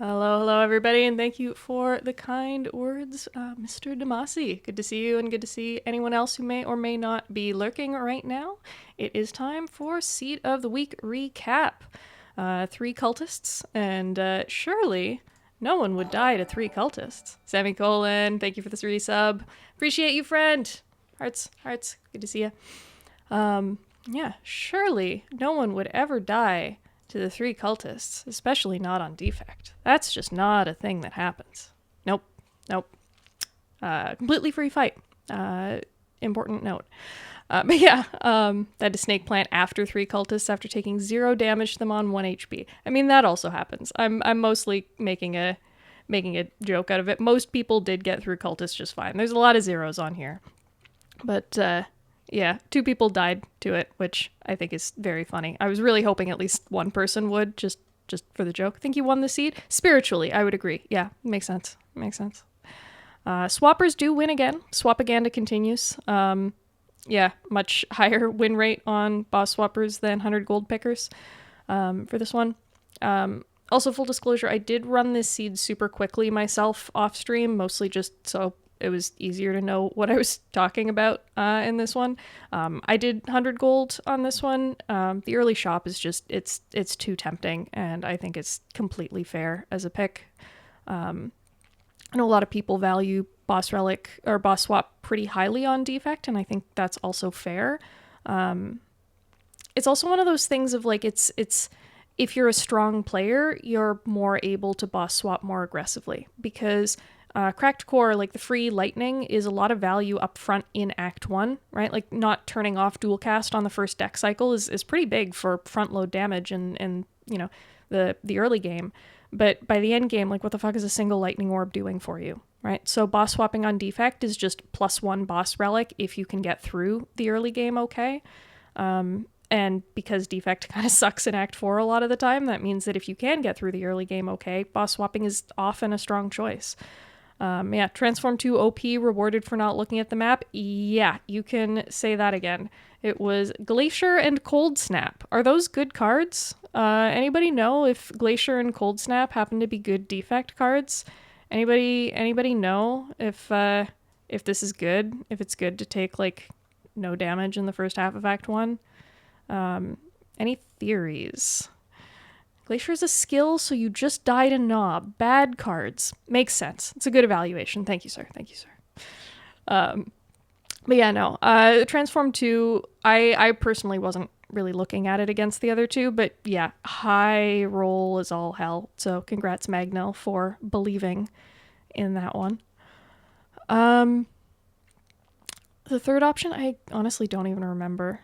Hello, everybody, and thank you for the kind words, Mr. Damasi. Good to see you, and good to see anyone else who may or may not be lurking right now. It is time for Seed of the Week recap. 3CULTISTS, and surely no one would die to 3CULTISTS. Semicolon, thank you for this resub. Appreciate you, friend. Hearts, good to see you. Yeah, surely no one would ever die to the 3CULTISTS, especially not on defect. That's just not a thing that happens. Nope. Completely free fight. Important note. But yeah, that is Snake Plant after 3CULTISTS after taking 0 damage to them on 1 HP. I mean, that also happens. I'm mostly making a joke out of it. Most people did get through cultists just fine. There's a lot of zeros on here. But yeah, 2 people died to it, which I think is very funny. I was really hoping at least one person would, just for the joke. Think you won the seed? Spiritually, I would agree. Yeah, makes sense. Swappers do win again. Swapaganda continues. Yeah, much higher win rate on boss swappers than 100 gold pickers for this one. Also, full disclosure, I did run this seed super quickly myself off stream, mostly just so it was easier to know what I was talking about in this one. I did 100 gold on this one. The early shop is just, it's too tempting, and I think it's completely fair as a pick. I know a lot of people value boss relic or boss swap pretty highly on defect, and I think that's also fair. It's also one of those things of like, it's if you're a strong player, you're more able to boss swap more aggressively, because Cracked Core, like the free lightning, is a lot of value up front in Act 1, right? Like not turning off dual cast on the first deck cycle is pretty big for front load damage and you know, the early game. But by the end game, like what the fuck is a single lightning orb doing for you, right? So boss swapping on defect is just +1 boss relic if you can get through the early game okay. And because defect kind of sucks in Act 4 a lot of the time, that means that if you can get through the early game okay, boss swapping is often a strong choice. Yeah, Transform 2 OP rewarded for not looking at the map. Yeah, you can say that again. It was Glacier and Cold Snap. Are those good cards? Anybody know if Glacier and Cold Snap happen to be good defect cards? Anybody know if this is good? If it's good to take like no damage in the first half of Act 1? Any theories? Glacier is a skill, so you just died a knob. Bad cards. Makes sense. It's a good evaluation. Thank you, sir. But yeah, no. Transform 2, I personally wasn't really looking at it against the other two, but yeah, high roll is all hell. So congrats, Magnell, for believing in that one. The third option, I honestly don't even remember.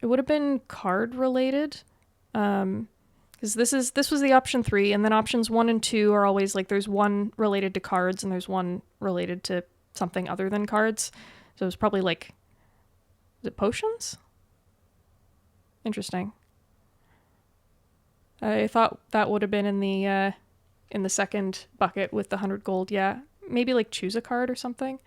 It would have been card related, because this was the option 3, and then options 1 and 2 are always like there's one related to cards and there's one related to something other than cards. So it was probably like, is it potions? Interesting. I thought that would have been in the second bucket with the 100 gold. Yeah, maybe like choose a card or something.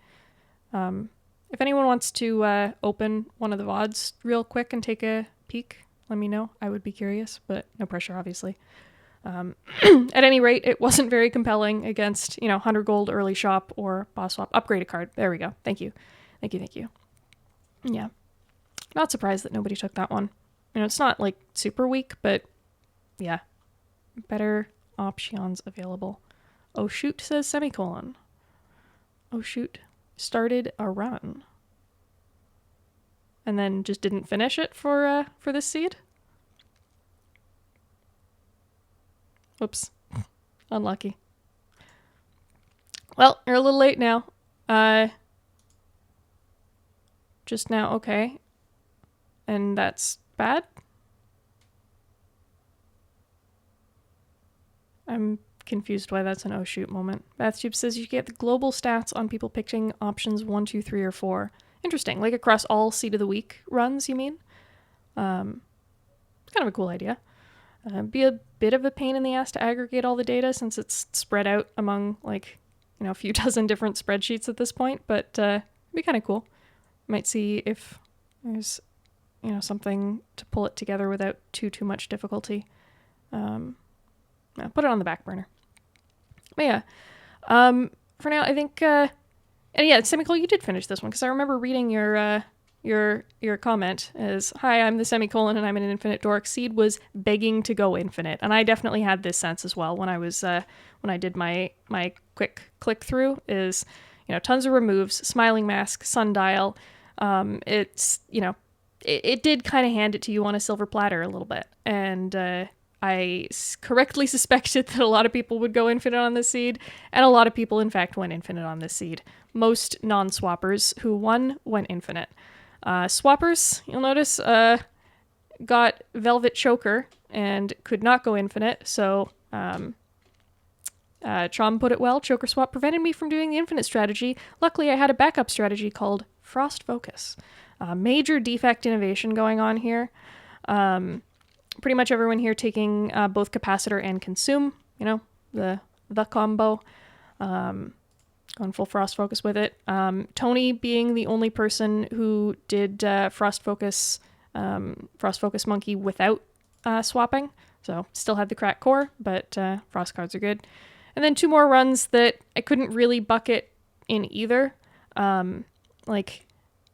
If anyone wants to open one of the VODs real quick and take a peek, let me know. I would be curious, but no pressure, obviously. At any rate, it wasn't very compelling against, 100 gold early shop or boss swap. Upgrade a card. There we go. Thank you. Yeah. Not surprised that nobody took that one. It's not like super weak, but yeah. Better options available. Oh shoot, says semicolon. Oh shoot. Started a run and then just didn't finish it for this seed. Oops. Unlucky. Well, you're a little late now. Just now, okay. And that's bad? I'm confused why that's an oh shoot moment. Bathtube says you get the global stats on people picking options 1, 2, 3, or 4. Interesting. Like across all Seed of the Week runs, you mean? It's kind of a cool idea. Be a bit of a pain in the ass to aggregate all the data since it's spread out among like, a few dozen different spreadsheets at this point, but it'd be kind of cool. Might see if there's, something to pull it together without too much difficulty. No, put it on the back burner. But yeah, for now, I think, and yeah, Semicolon, you did finish this one, because I remember reading your comment as, hi, I'm the Semicolon and I'm an infinite dork. Seed was begging to go infinite. And I definitely had this sense as well when I was, when I did my quick click through is, tons of removes, Smiling Mask, Sundial. It's, it did kind of hand it to you on a silver platter a little bit. And, I correctly suspected that a lot of people would go infinite on this seed, and a lot of people, in fact, went infinite on this seed. Most non-swappers who won went infinite. Swappers, you'll notice, got Velvet Choker and could not go infinite, so Chom put it well. Choker Swap prevented me from doing the infinite strategy. Luckily, I had a backup strategy called Frost Focus. Major defect innovation going on here. Pretty much everyone here taking both Capacitor and Consume, the combo. Going full Frost Focus with it. Tony being the only person who did Frost Focus Monkey without swapping. So still had the crack core, but Frost cards are good. And then 2 more runs that I couldn't really bucket in either.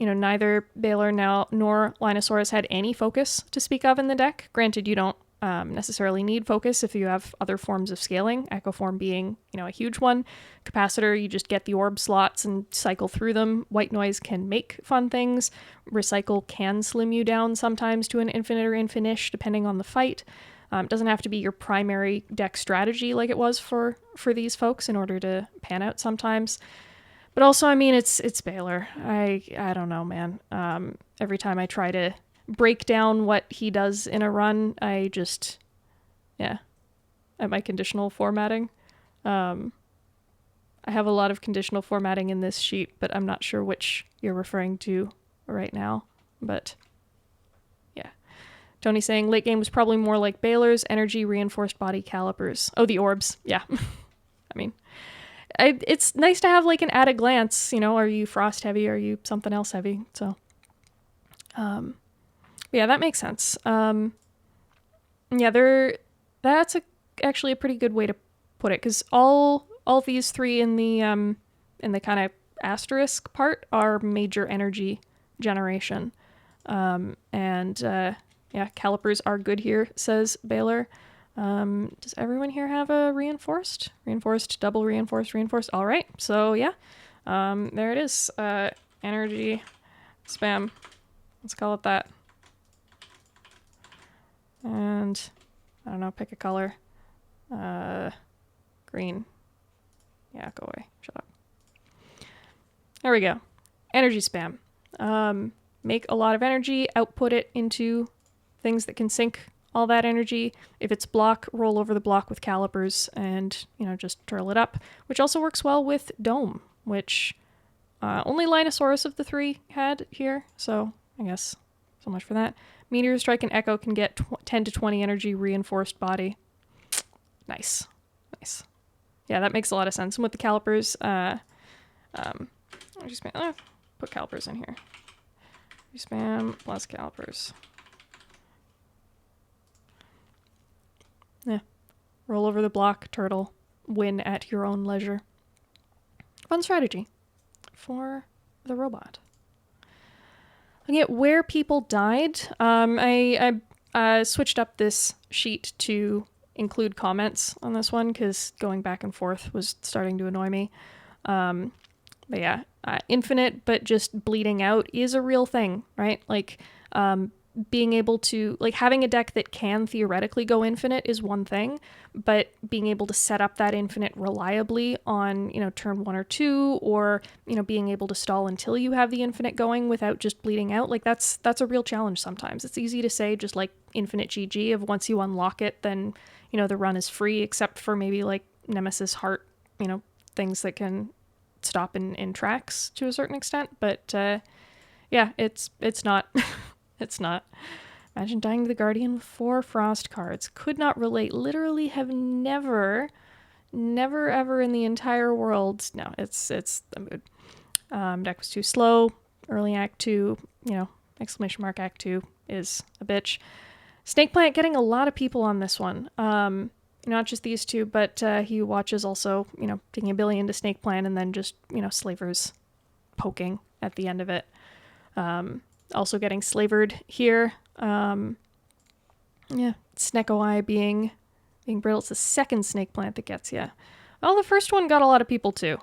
Neither Baylor nor Linosaurus had any focus to speak of in the deck. Granted, you don't necessarily need focus if you have other forms of scaling, Echo Form being, a huge one. Capacitor, you just get the orb slots and cycle through them. White Noise can make fun things. Recycle can slim you down sometimes to an infinite or infinish, depending on the fight. It doesn't have to be your primary deck strategy like it was for these folks in order to pan out sometimes. But also, it's Baylor. I don't know, man. Every time I try to break down what he does in a run, at my conditional formatting. I have a lot of conditional formatting in this sheet, but I'm not sure which you're referring to right now. But yeah. Tony saying late game was probably more like Baylor's energy reinforced body calipers. Oh, the orbs. Yeah. It's nice to have like an at a glance, are you Frost heavy? Are you something else heavy? So, yeah, that makes sense. That's actually a pretty good way to put it, because all these 3 in the kind of asterisk part are major energy generation. Calipers are good here, says Baylor. Does everyone here have a reinforced? Reinforced, double reinforced, reinforced. All right. So yeah, there it is. Energy spam. Let's call it that. And I don't know, pick a color. Green. Yeah, go away. Shut up. There we go. Energy spam. Make a lot of energy, output it into things that can sink all that energy. If it's block, roll over the block with calipers and, just twirl it up, which also works well with Dome, which only Linosaurus of the 3 had here. So I guess so much for that. Meteor Strike and Echo can get 10 to 20 energy reinforced body. Nice. Yeah, that makes a lot of sense. And with the calipers, I'll just put calipers in here. Spam plus calipers. Yeah. Roll over the block, turtle, win at your own leisure. Fun strategy for the robot. Looking at where people died, I switched up this sheet to include comments on this one because going back and forth was starting to annoy me. But yeah, infinite but just bleeding out is a real thing, right? Like, being able to, like, having a deck that can theoretically go infinite is one thing, but being able to set up that infinite reliably on, turn 1 or 2, or, being able to stall until you have the infinite going without just bleeding out, like, that's a real challenge sometimes. It's easy to say just like infinite GG of once you unlock it, then, the run is free, except for maybe like Nemesis Heart, things that can stop in tracks to a certain extent, but yeah, it's not. It's not. Imagine dying to the Guardian with 4 Frost cards. Could not relate. Literally have never ever in the entire world. No, it's the mood. Deck was too slow. Early Act 2, exclamation mark Act 2 is a bitch. Snake Plant getting a lot of people on this one. Not just these two, but he watches also, taking a billion to Snake Plant and then just, Slavers poking at the end of it. Also getting slavered here. Snecko Eye being brittle. It's the second Snake Plant that gets you. Well, the first one got a lot of people too.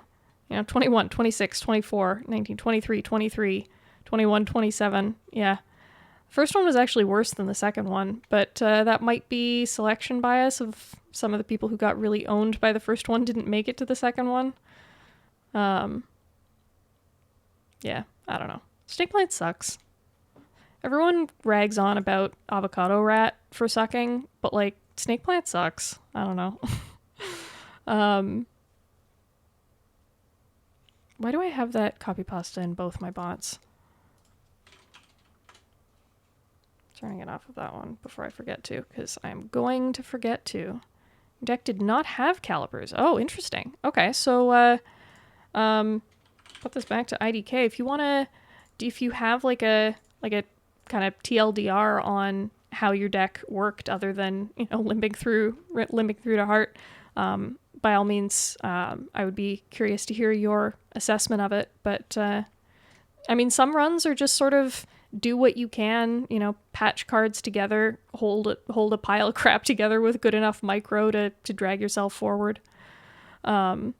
21, 26, 24, 19, 23, 23, 21, 27. Yeah. First one was actually worse than the second one, but that might be selection bias of some of the people who got really owned by the first one didn't make it to the second one. Yeah, I don't know. Snake Plant sucks. Everyone rags on about Avocado Rat for sucking, but like Snake Plant sucks. I don't know. Why do I have that copy pasta in both my bots? Turning it off of that one before I forget to, because I'm going to forget to. Deck did not have calipers. Oh, interesting. Okay, so put this back to IDK. If you have like a kind of TLDR on how your deck worked, other than limping through to heart, by all means, I would be curious to hear your assessment of it. But some runs are just sort of do what you can, patch cards together, hold a pile of crap together with good enough micro to drag yourself forward. Strongly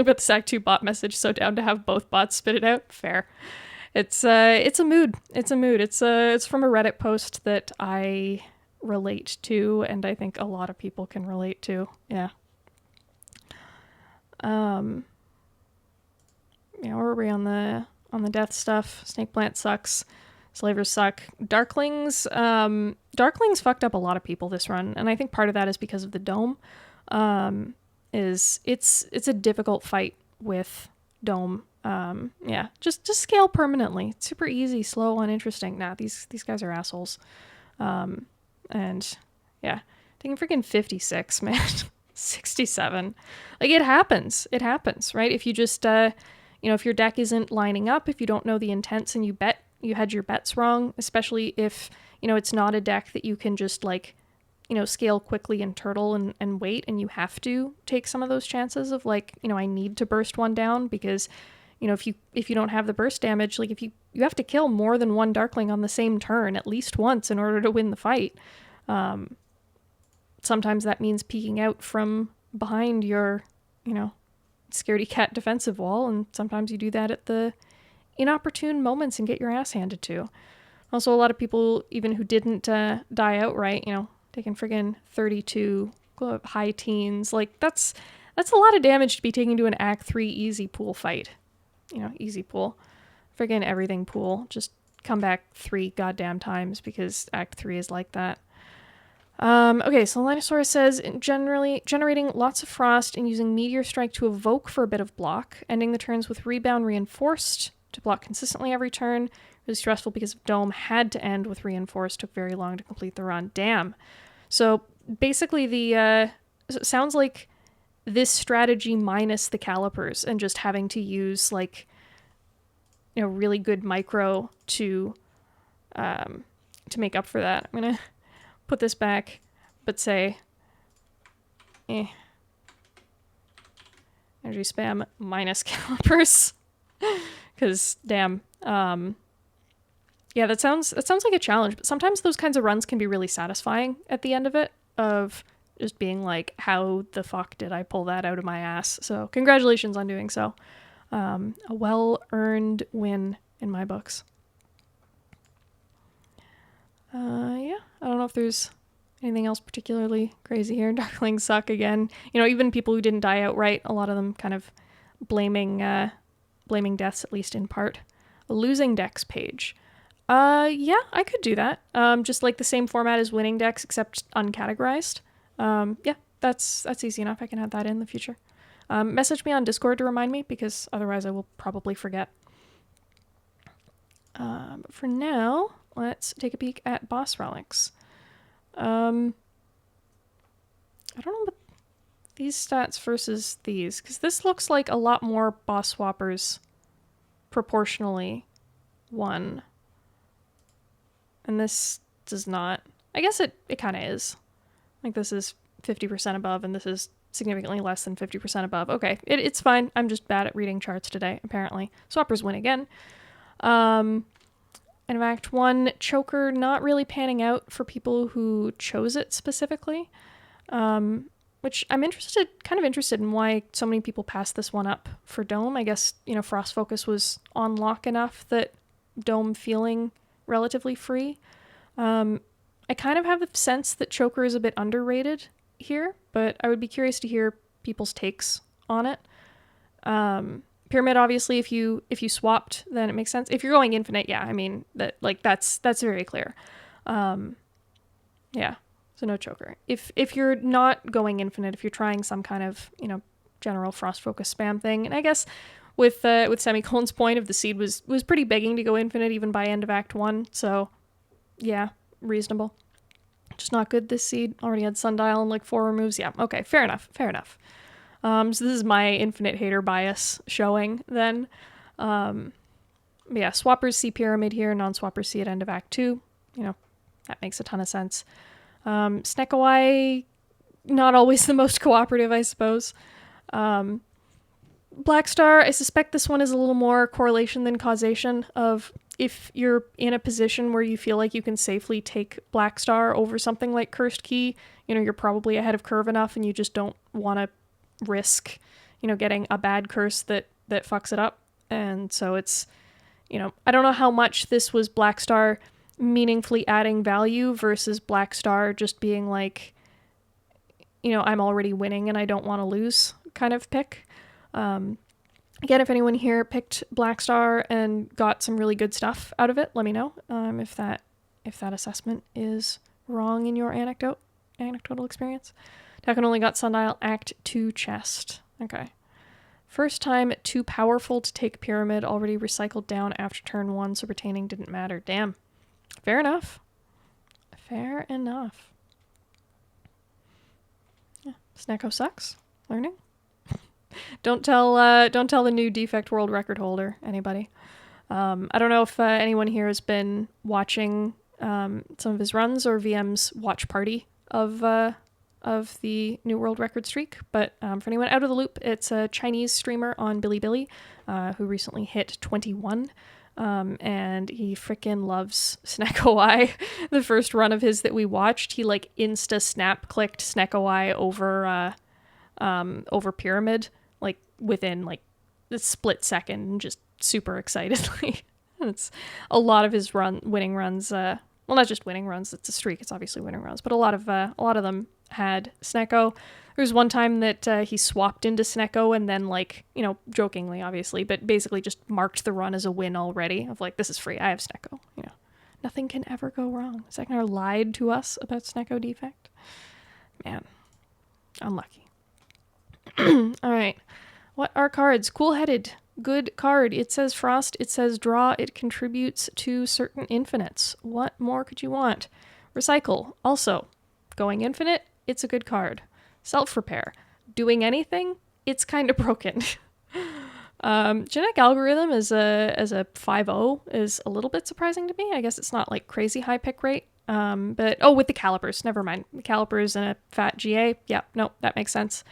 about the SAC2 bot message, so down to have both bots spit it out. Fair. It's a mood. It's from a Reddit post that I relate to, and I think a lot of people can relate to. Yeah. Where are we on the death stuff? Snake Plant sucks. Slavers suck. Darklings fucked up a lot of people this run, and I think part of that is because of the dome. It's a difficult fight with dome. Just scale permanently. It's super easy, slow, uninteresting. Nah, these guys are assholes. And yeah, taking freaking 56, man. 67. Like, it happens, right? If you just, if your deck isn't lining up, if you don't know the intents and you had your bets wrong, especially if, it's not a deck that you can just scale quickly and turtle and wait, and you have to take some of those chances of I need to burst one down because, if you don't have the burst damage, if you have to kill more than one Darkling on the same turn at least once in order to win the fight. Sometimes that means peeking out from behind your, scaredy cat defensive wall, and sometimes you do that at the inopportune moments and get your ass handed to. Also, a lot of people, even who didn't die outright, taking friggin' 32, high teens, that's a lot of damage to be taking to an Act 3 easy pool fight. Easy pool. Friggin' everything pool. Just come back 3 goddamn times because Act 3 is like that. Okay, so Linosaurus says, generally generating lots of frost and using Meteor Strike to evoke for a bit of block, ending the turns with Rebound Reinforced to block consistently every turn. Really stressful because of Dome, had to end with Reinforced, took very long to complete the run. Damn. So basically it sounds like this strategy minus the calipers and just having to use really good micro to make up for that. I'm gonna put this back, but say, energy spam minus calipers, because damn, that sounds like a challenge. But sometimes those kinds of runs can be really satisfying at the end of it, of just being like, how the fuck did I pull that out of my ass? So congratulations on doing so. A well-earned win in my books. I don't know if there's anything else particularly crazy here. Darklings suck again. Even people who didn't die outright, a lot of them kind of blaming deaths, at least in part. A losing decks page. I could do that. Just like the same format as winning decks, except uncategorized. That's easy enough. I can add that in the future. Message me on Discord to remind me, because otherwise I will probably forget. But for now, let's take a peek at boss relics. I don't know about these stats versus these, because this looks like a lot more boss swappers proportionally won. And this does not. I guess it kind of is. Like this is 50% above and this is significantly less than 50% above. Okay, it's fine. I'm just bad at reading charts today, apparently. Swappers win again. And in Act 1, Choker not really panning out for people who chose it specifically. Which I'm kind of interested in why so many people passed this one up for Dome. I guess, Frost Focus was on lock enough that Dome feeling relatively free. I kind of have the sense that Choker is a bit underrated here, but I would be curious to hear people's takes on it. Pyramid, obviously, if you swapped, then it makes sense. If you're going infinite, yeah, I mean that's very clear. Yeah. So no Choker. If you're not going infinite, if you're trying some kind of, general Frost Focus spam thing, and I guess with Semicolon's point of the seed was pretty begging to go infinite even by end of Act 1, so yeah, reasonable. Just not good this seed. Already had Sundial and 4 removes. Yeah, okay, fair enough. So this is my infinite hater bias showing then. But yeah, swappers see Pyramid here, non-swappers see it end of Act 2. That makes a ton of sense. Snekawai, not always the most cooperative, I suppose. Black Star, I suspect this one is a little more correlation than causation of if you're in a position where you feel like you can safely take Black Star over something like Cursed Key, you're probably ahead of curve enough and you just don't want to risk, getting a bad curse that fucks it up. And so it's, I don't know how much this was Black Star meaningfully adding value versus Black Star just being like, I'm already winning and I don't want to lose kind of pick. Again, if anyone here picked Black Star and got some really good stuff out of it, let me know if that assessment is wrong in your anecdotal experience. Tekken only got Sundial Act 2 chest. Okay. First time too powerful to take Pyramid, already recycled down after turn 1, so retaining didn't matter. Damn. Fair enough. Yeah, Snecko sucks. Learning. Don't tell the new defect world record holder, anybody. I don't know if anyone here has been watching some of his runs or VM's watch party of the new world record streak, but for anyone out of the loop, it's a Chinese streamer on Bilibili who recently hit 21. And he freaking loves Snekawai. The first run of his that we watched, he insta snap clicked Snekawai over Pyramid, within the split second, and just super excitedly. It's a lot of his winning runs. Well, not just winning runs. It's a streak. It's obviously winning runs, but a lot of them had Snecko. There was one time that he swapped into Snecko and then jokingly, obviously, but basically just marked the run as a win already of this is free. I have Snecko. Nothing can ever go wrong. Secondar lied to us about Snecko defect. Man, unlucky. All right. What are cards? Cool-headed. Good card. It says Frost. It says Draw. It contributes to certain infinites. What more could you want? Recycle. Also, going infinite, it's a good card. Self-repair. Doing anything, it's kind of broken. Genetic Algorithm as a 5-0 is a little bit surprising to me. I guess it's not crazy high pick rate. But with the calipers, never mind. The calipers and a fat GA. Yeah, no, that makes sense.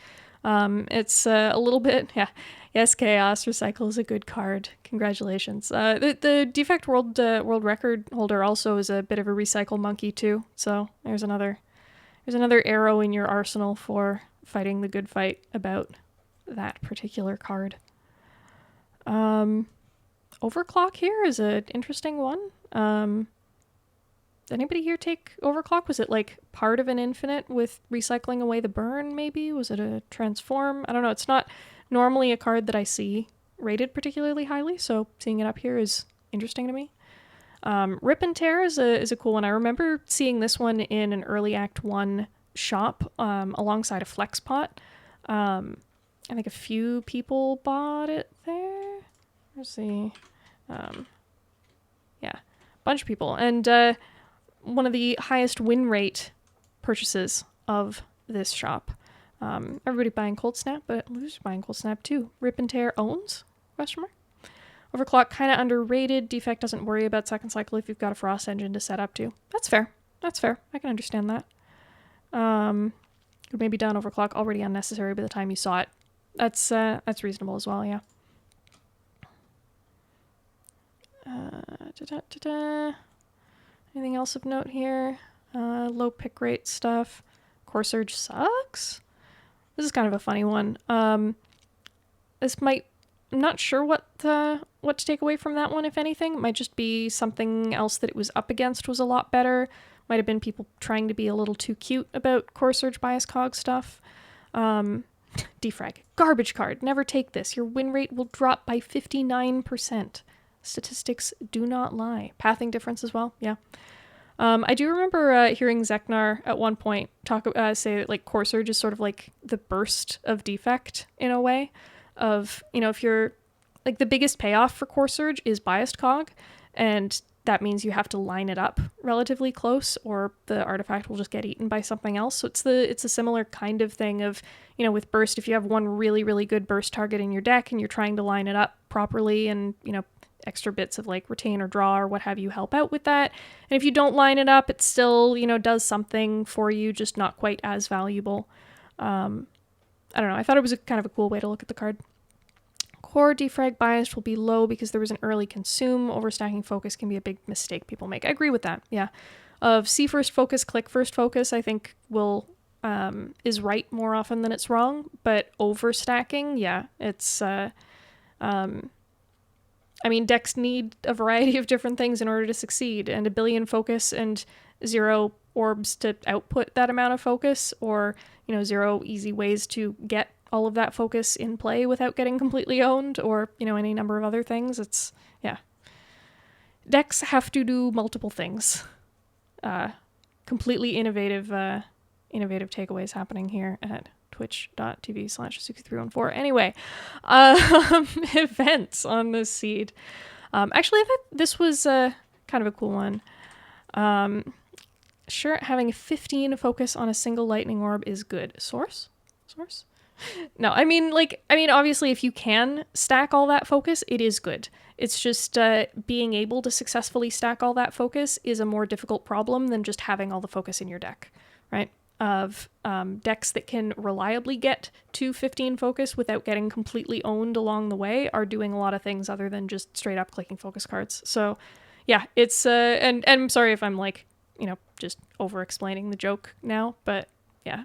It's a little bit, yeah. Yes, Chaos Recycle is a good card. Congratulations. The defect world record holder also is a bit of a recycle monkey too. So there's another arrow in your arsenal for fighting the good fight about that particular card. Overclock here is an interesting one. Did anybody here take Overclock? Was it part of an infinite with recycling away the burn, maybe? Was it a transform? I don't know. It's not normally a card that I see rated particularly highly, so seeing it up here is interesting to me. Rip and Tear is a cool one. I remember seeing this one in an early Act 1 shop alongside a Flex Pot. I think a few people bought it there. Let's see. Yeah, a bunch of people. And one of the highest win rate purchases of this shop. Everybody buying Cold Snap, but losers buying Cold Snap too. Rip and Tear owns? Question mark. Overclock kind of underrated. Defect doesn't worry about second cycle if you've got a Frost engine to set up to. That's fair. that's fair. I can understand that. Maybe down overclock, already unnecessary by the time you saw it. That's reasonable as well, yeah. Anything else of note here? Low pick rate stuff. Core Surge sucks. This is kind of a funny one. This might, I'm not sure what to take away from that one, if anything. It might just be something else that it was up against was a lot better. Might have been people trying to be a little too cute about Core Surge bias cog stuff. Defrag. Garbage card. Never take this. Your win rate will drop by 59%. Statistics do not lie. Pathing difference as well. Yeah. I do remember hearing Zeknar at one point say that like Core Surge is sort of like the burst of defect in a way of, if you're like the biggest payoff for Core Surge is biased cog, and that means you have to line it up relatively close or the artifact will just get eaten by something else. So it's a similar kind of thing of, with burst, if you have one really, really good burst target in your deck and you're trying to line it up properly and, extra bits of like retain or draw or what have you help out with that. And if you don't line it up, it still, does something for you, just not quite as valuable. I don't know. I thought it was kind of a cool way to look at the card. Core defrag bias will be low because there was an early consume. Overstacking focus can be a big mistake people make. I agree with that. Yeah. Of see first focus, click first focus, I think is right more often than it's wrong. But overstacking, yeah, it's decks need a variety of different things in order to succeed, and 1 billion focus and 0 orbs to output that amount of focus, or, 0 easy ways to get all of that focus in play without getting completely owned, or, any number of other things. Decks have to do multiple things. Completely innovative takeaways happening here at twitch.tv/Suki314. Anyway, events on this seed. Actually, I thought this was kind of a cool one. Sure, having 15 focus on a single lightning orb is good. Source? No, obviously, if you can stack all that focus, it is good. It's just being able to successfully stack all that focus is a more difficult problem than just having all the focus in your deck, right? Of decks that can reliably get to 15 focus without getting completely owned along the way are doing a lot of things other than just straight up clicking focus cards. So yeah, it's and I'm sorry if I'm just over explaining the joke now, but yeah,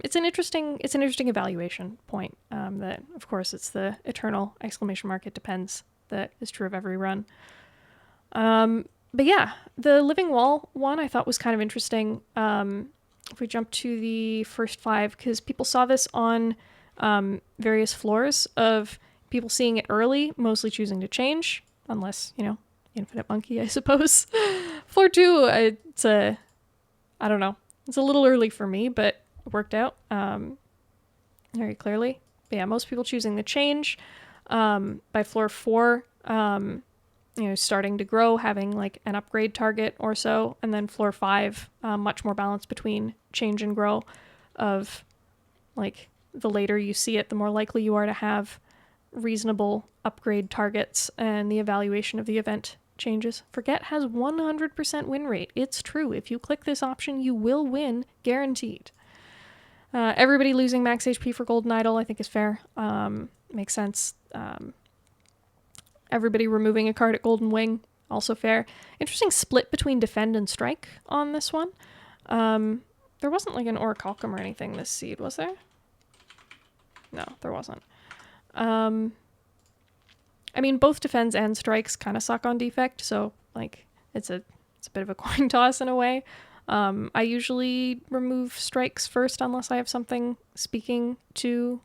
it's an interesting evaluation point. That of course it's the eternal exclamation mark, it depends, that is true of every run. But yeah, the Living Wall one I thought was kind of interesting. If we jump to the first 5, because people saw this on various floors of people seeing it early, mostly choosing to change, unless, Infinite Monkey, I suppose. Floor 2, I don't know. It's a little early for me, but it worked out very clearly. But yeah, most people choosing the change. By floor 4, starting to grow, having like an upgrade target or so, and then floor 5, much more balance between change and grow, of like the later you see it, the more likely you are to have reasonable upgrade targets, and the evaluation of the event changes. Forget has 100% win rate. It's true. If you click this option, you will win, guaranteed. Everybody losing max HP for Golden Idol, I think, is fair. Makes sense. Everybody removing a card at Golden Wing, also fair. Interesting split between defend and strike on this one. There wasn't like an Orichalcum or anything this seed, was there? No, there wasn't. Both defends and strikes kind of suck on defect, so like it's a bit of a coin toss in a way. I usually remove strikes first unless I have something speaking to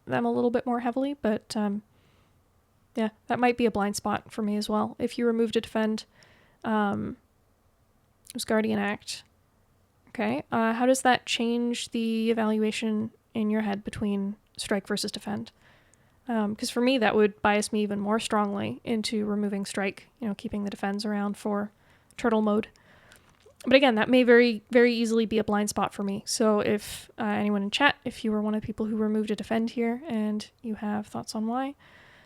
them a little bit more heavily, but yeah, that might be a blind spot for me as well. If you remove to defend, it was Guardian Act. Okay, how does that change the evaluation in your head between strike versus defend? Because for me, that would bias me even more strongly into removing strike, keeping the defense around for turtle mode. But again, that may very, very easily be a blind spot for me. So if anyone in chat, if you were one of the people who removed a defend here and you have thoughts on why.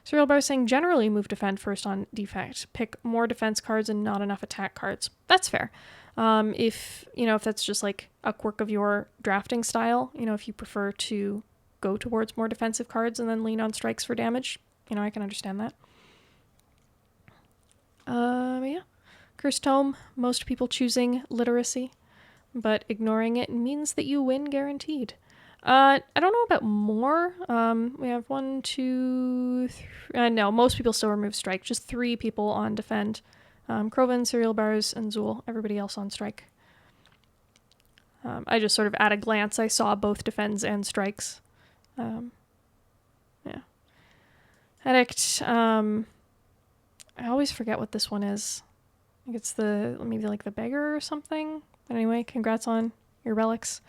Serial Bar saying generally move defend first on defect. Pick more defense cards and not enough attack cards. That's fair. If, if that's just like a quirk of your drafting style, if you prefer to go towards more defensive cards and then lean on strikes for damage, I can understand that. Yeah. Cursed Tome, most people choosing literacy, but ignoring it means that you win guaranteed. I don't know about more. We have 1, 2, 3. No, most people still remove strike. Just 3 people on defend. Krovan, Cereal Bars, and Zool. Everybody else on strike. I just sort of at a glance, I saw both defends and strikes. Yeah. Addict. I always forget what this one is. I think it's maybe like the beggar or something. But anyway, congrats on your relics.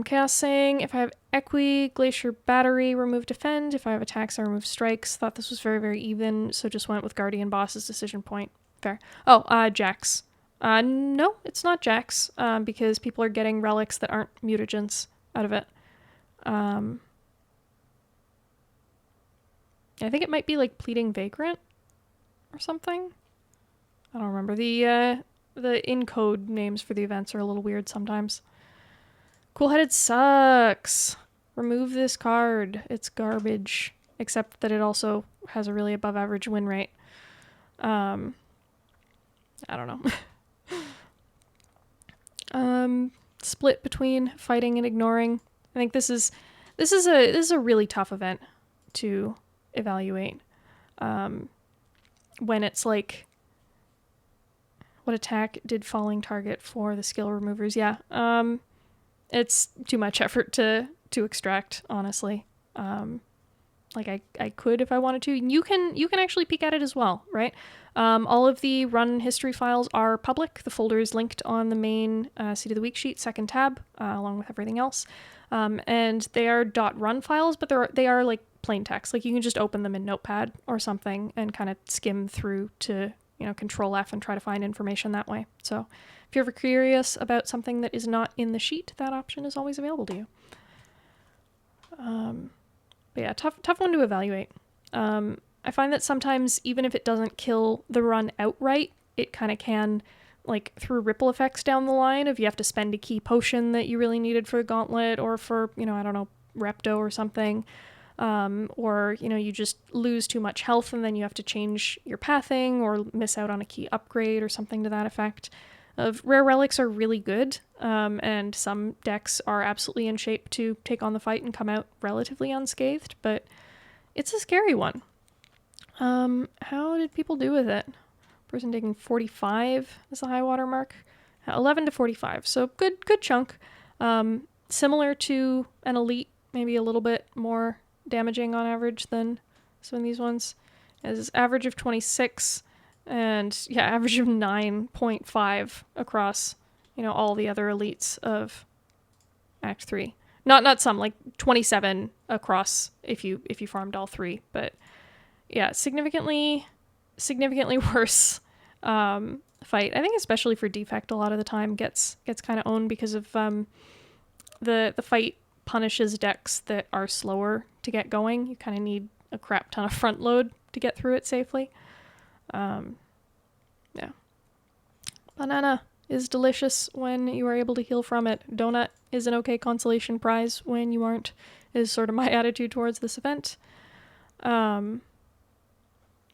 Chaos saying, if I have Equi, Glacier Battery, remove defend. If I have attacks, I remove strikes. Thought this was very, very even, so just went with Guardian Boss's decision point. Fair. Oh, Jax. No, it's not Jax, because people are getting relics that aren't mutagens out of it. I think it might be like Pleading Vagrant or something. I don't remember. The in-code names for the events are a little weird sometimes. Cool-Headed sucks. Remove this card. It's garbage. Except that it also has a really above-average win rate. I don't know. Split between fighting and ignoring. I think this is a really tough event to evaluate. When it's like, what attack did falling target for the skill removers? Yeah. It's too much effort to extract, honestly. Like I could if I wanted to. You can actually peek at it as well, right? All of the run history files are public. The folder is linked on the main Seed of the Week sheet, second tab, along with everything else. And they are .run files, but they are like plain text. Like you can just open them in Notepad or something and kind of skim through to, Control F and try to find information that way. So if you're ever curious about something that is not in the sheet, that option is always available to you. But yeah, tough one to evaluate. I find that sometimes, even if it doesn't kill the run outright, it kind of can, like, through ripple effects down the line, if you have to spend a key potion that you really needed for the gauntlet, or for, I don't know, Repto or something, or, you just lose too much health and then you have to change your pathing or miss out on a key upgrade or something to that effect. Rare relics are really good, and some decks are absolutely in shape to take on the fight and come out relatively unscathed, but it's a scary one. How did people do with it? Person taking 45 as the high water mark. 11 to 45, so good chunk. Similar to an elite, maybe a little bit more damaging on average than some of these ones. As average of 26, and yeah, average of 9.5 across, all the other elites of Act 3. Not some, like 27 across if you farmed all 3, but yeah, significantly worse fight. I think especially for Defect a lot of the time gets kind of owned because of the fight punishes decks that are slower to get going. You kind of need a crap ton of front load to get through it safely. Yeah. Banana is delicious when you are able to heal from it. Donut is an okay consolation prize when you aren't, is sort of my attitude towards this event.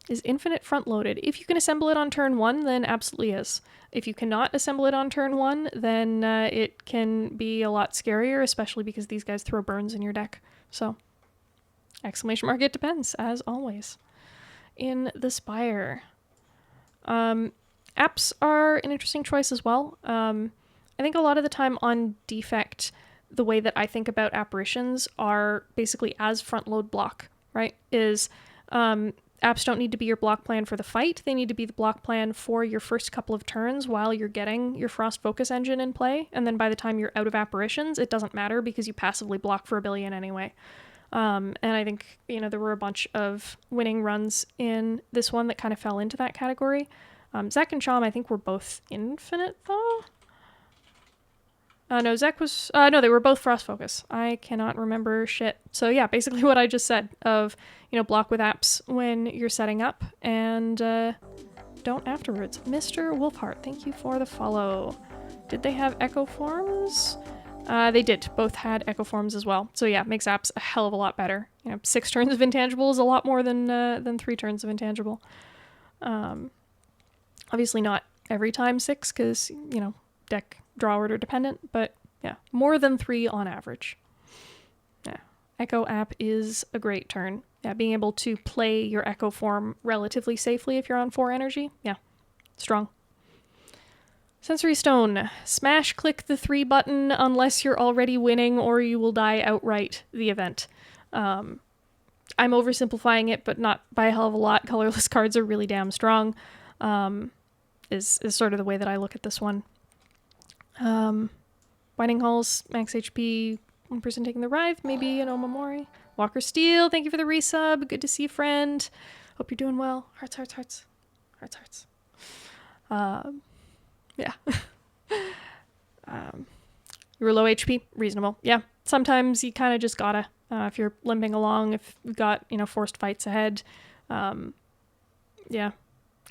Is infinite front loaded? If you can assemble it on turn 1, then absolutely is. If you cannot assemble it on turn 1, then it can be a lot scarier, especially because these guys throw burns in your deck. So, exclamation mark, it depends, as always. In the Spire. Apps are an interesting choice as well. I think a lot of the time on Defect, the way that I think about apparitions are basically as front load block, right? Apps don't need to be your block plan for the fight. They need to be the block plan for your first couple of turns while you're getting your Frost Focus engine in play. And then by the time you're out of apparitions, it doesn't matter because you passively block for a billion anyway. And I think, there were a bunch of winning runs in this one that kind of fell into that category. Zek and Chom, I think, were both infinite, though. No, Zek was... no, they were both Frost Focus. I cannot remember shit. So yeah, basically what I just said of, block with apps when you're setting up, and don't afterwards. Mr. Wolfheart, thank you for the follow. Did they have Echo Forms? They did. Both had Echo Forms as well. So yeah, makes apps a hell of a lot better. 6 turns of Intangible is a lot more than 3 turns of Intangible. Obviously not every time 6, because, deck draw order dependent, but yeah, more than 3 on average. Yeah, Echo app is a great turn. Yeah, being able to play your Echo form relatively safely if you're on 4 energy. Yeah, strong. Sensory Stone. Smash click the 3 button unless you're already winning or you will die outright the event. I'm oversimplifying it, but not by a hell of a lot. Colorless cards are really damn strong. Is sort of the way that I look at this one. Binding Halls, max HP, 1 person taking the Rive, maybe an Omamori. Walker Steel, thank you for the resub. Good to see you, friend. Hope you're doing well. Hearts, hearts, hearts. Hearts, hearts. Yeah. You were low HP, reasonable. Yeah, sometimes you kind of just gotta, if you're limping along, if you've got, forced fights ahead, yeah,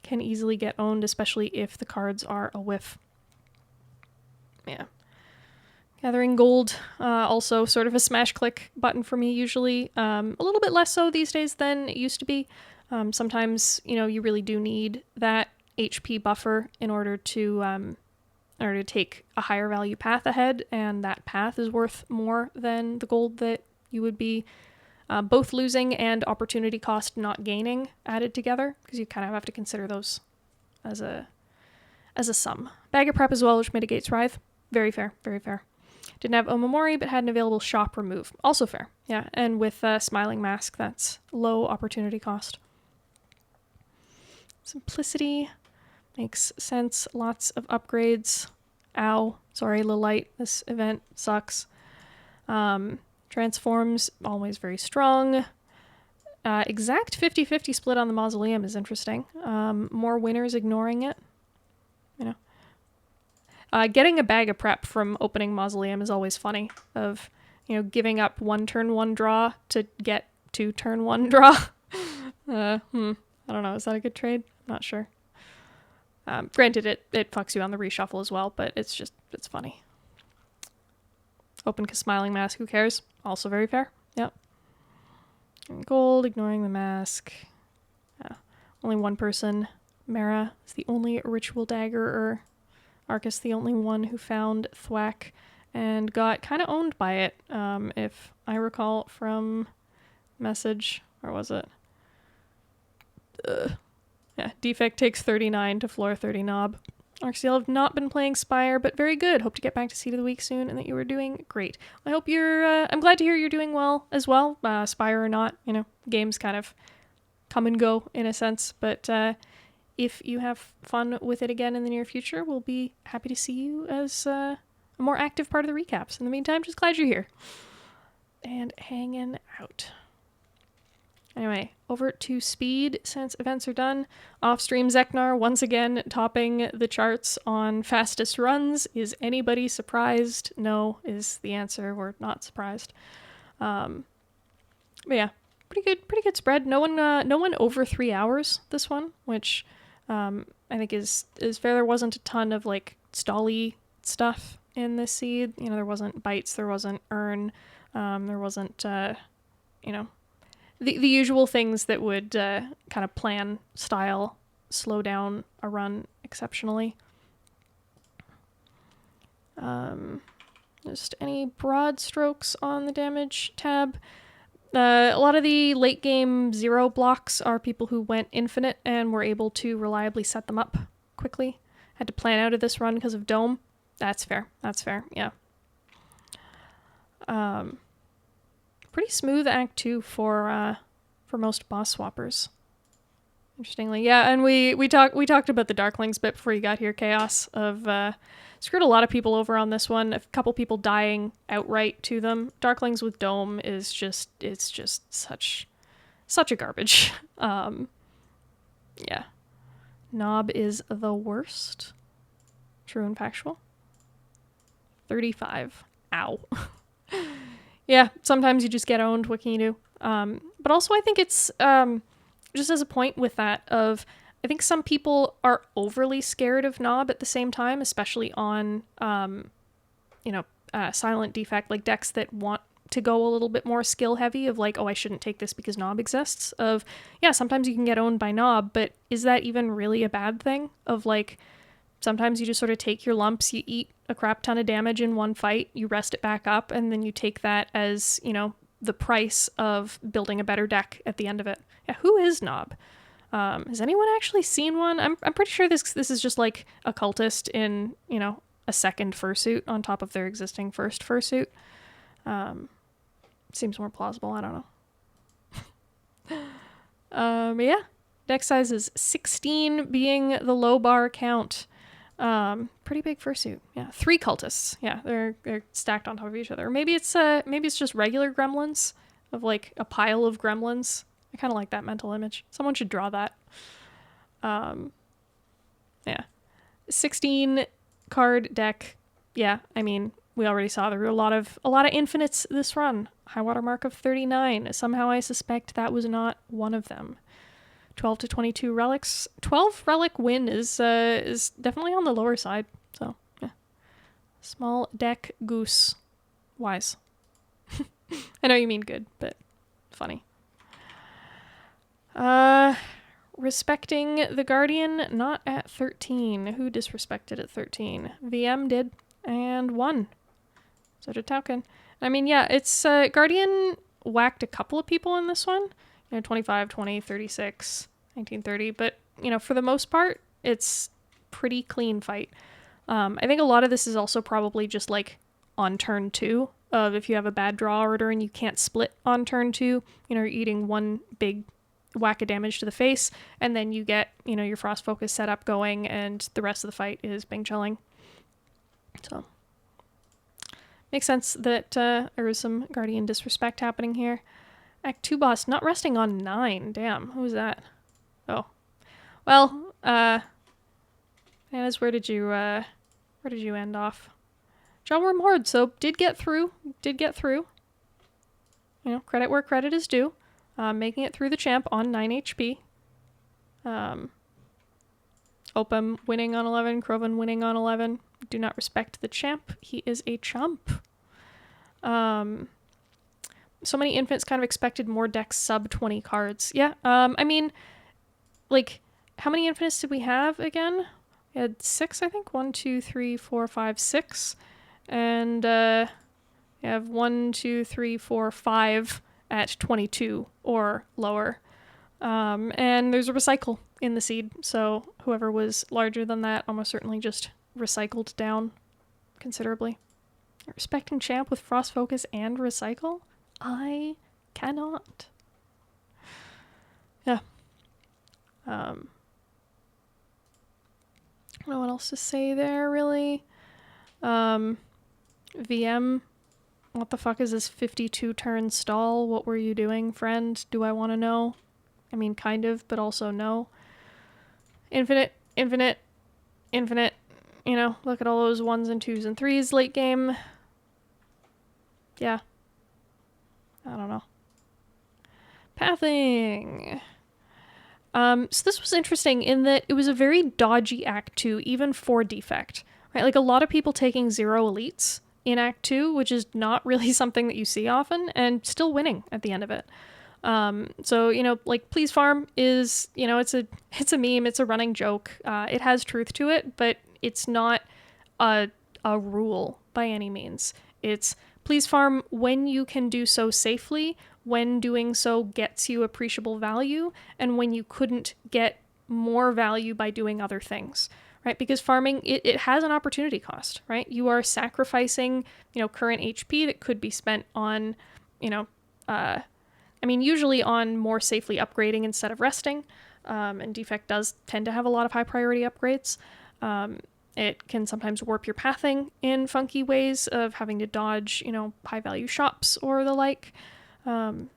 can easily get owned, especially if the cards are a whiff. Yeah. Gathering Gold, also sort of a smash click button for me usually. A little bit less so these days than it used to be. Sometimes, you really do need that HP buffer in order to take a higher value path ahead, and that path is worth more than the gold that you would be both losing and opportunity cost not gaining added together, because you kind of have to consider those as a sum. Bag of Prep as well, which mitigates Writhe. Very fair, very fair. Didn't have Omamori, but had an available shop remove. Also fair, yeah. And with Smiling Mask, that's low opportunity cost. Simplicity makes sense. Lots of upgrades. Ow. Sorry, Lilite. This event sucks. Transforms, always very strong. Exact 50-50 split on the Mausoleum is interesting. More winners ignoring it. Getting a bag of prep from opening Mausoleum is always funny. Of, giving up 1 turn 1 draw to get 2 turn 1 draw. I don't know. Is that a good trade? Not sure. Granted, it fucks you on the reshuffle as well, but it's funny. Open Smiling Mask, who cares? Also very fair. Yep. And gold, ignoring the mask. Only 1 person. Mara is the only ritual dagger. Arcus the only one who found Thwack and got kind of owned by it, if I recall from message. Or was it? Yeah, Defect takes 39 to floor 30 knob. Arceal have not been playing Spire, but very good. Hope to get back to Seed of the Week soon and that you were doing great. I hope I'm glad to hear you're doing well as well. Spire or not, games kind of come and go in a sense, but if you have fun with it again in the near future, we'll be happy to see you as a more active part of the recaps. In the meantime, just glad you're here and hanging out. Anyway, over to Speed since events are done. Off-stream Zeknar once again topping the charts on fastest runs. Is anybody surprised? No is the answer. We're not surprised. But yeah, pretty good spread. No one over 3 hours this one, which I think is fair. There wasn't a ton of stally stuff in this seed. There wasn't bites, there wasn't earn, there wasn't the usual things that would kind of plan style slow down a run exceptionally. Just any broad strokes on the damage tab. A lot of the late game 0 blocks are people who went infinite and were able to reliably set them up quickly. Had to plan out of this run because of Dome. That's fair. Yeah. Pretty smooth Act 2 for most boss swappers. Interestingly, yeah, and we talked about the Darklings bit before you got here, Chaos, of screwed a lot of people over on this one. A couple people dying outright to them. Darklings with Dome is just such a garbage. Yeah. Knob is the worst. True and factual. 35. Ow. Yeah, sometimes you just get owned. What can you do? But also I think it's just as a point with that of I think some people are overly scared of Knob at the same time, especially on, silent defect, like decks that want to go a little bit more skill heavy of like, oh, I shouldn't take this because Knob exists. Of, yeah, sometimes you can get owned by Knob, but is that even really a bad thing? Of like, sometimes you just sort of take your lumps, you eat a crap ton of damage in one fight, you rest it back up, and then you take that as, the price of building a better deck at the end of it. Yeah, who is Knob? Has anyone actually seen one? I'm pretty sure this is just like a cultist in, a second fursuit on top of their existing first fursuit. Seems more plausible. I don't know. But yeah, deck size is 16 being the low bar count. Pretty big fursuit. Yeah, 3 cultists. Yeah, they're stacked on top of each other. Or maybe it's just regular gremlins of like a pile of gremlins. I kind of like that mental image. Someone should draw that. Yeah, 16 card deck. Yeah, I mean, we already saw there were a lot of infinites this run. High water mark of 39. Somehow I suspect that was not one of them. 12 to 22 relics. 12 relic win is definitely on the lower side. So, yeah. Small deck goose. Wise. I know you mean good, but funny. Respecting the Guardian, not at 13. Who disrespected at 13? VM did, and won. So did Tauken. I mean, yeah, it's Guardian whacked a couple of people in this one. 25, 20, 36, 1930. But, for the most part, it's pretty clean fight. I think a lot of this is also probably just like on turn 2 of if you have a bad draw order and you can't split on turn 2, you're eating one big whack of damage to the face, and then you get, your Frost Focus setup going, and the rest of the fight is Bing Chilling. So, makes sense that there was some Guardian disrespect happening here. Act 2 boss not resting on 9. Damn, who was that? Oh. Well, Anna's, where did you end off? Jawworm Horde, so did get through. Credit where credit is due. Making it through the champ on 9 HP. Opum winning on 11, Krovan winning on 11. Do not respect the champ. He is a chump. So many infants kind of expected more decks sub 20 cards. Yeah, I mean, like, how many infinites did we have again? We had 6, I think. 1, 2, 3, 4, 5, 6. And we have 1, 2, 3, 4, 5 at 22 or lower. And there's a recycle in the seed, so whoever was larger than that almost certainly just recycled down considerably. Respecting champ with Frost Focus and recycle? I cannot. Yeah. I don't know what else to say there, really. VM, what the fuck is this 52 turn stall? What were you doing, friend? Do I want to know? I mean, kind of, but also no. Infinite. Look at all those 1s and 2s and 3s late game. Yeah. I don't know. Pathing. So this was interesting in that it was a very dodgy Act 2, even for defect. Right? Like, a lot of people taking 0 elites in Act 2, which is not really something that you see often, and still winning at the end of it. So, like, Please Farm is, it's a meme, it's a running joke. It has truth to it, but it's not a rule by any means. It's Please Farm when you can do so safely, when doing so gets you appreciable value, and when you couldn't get more value by doing other things. Right? Because farming, it has an opportunity cost, right? You are sacrificing, current HP that could be spent on, usually on more safely upgrading instead of resting. And defect does tend to have a lot of high priority upgrades. It can sometimes warp your pathing in funky ways of having to dodge, high value shops or the like. And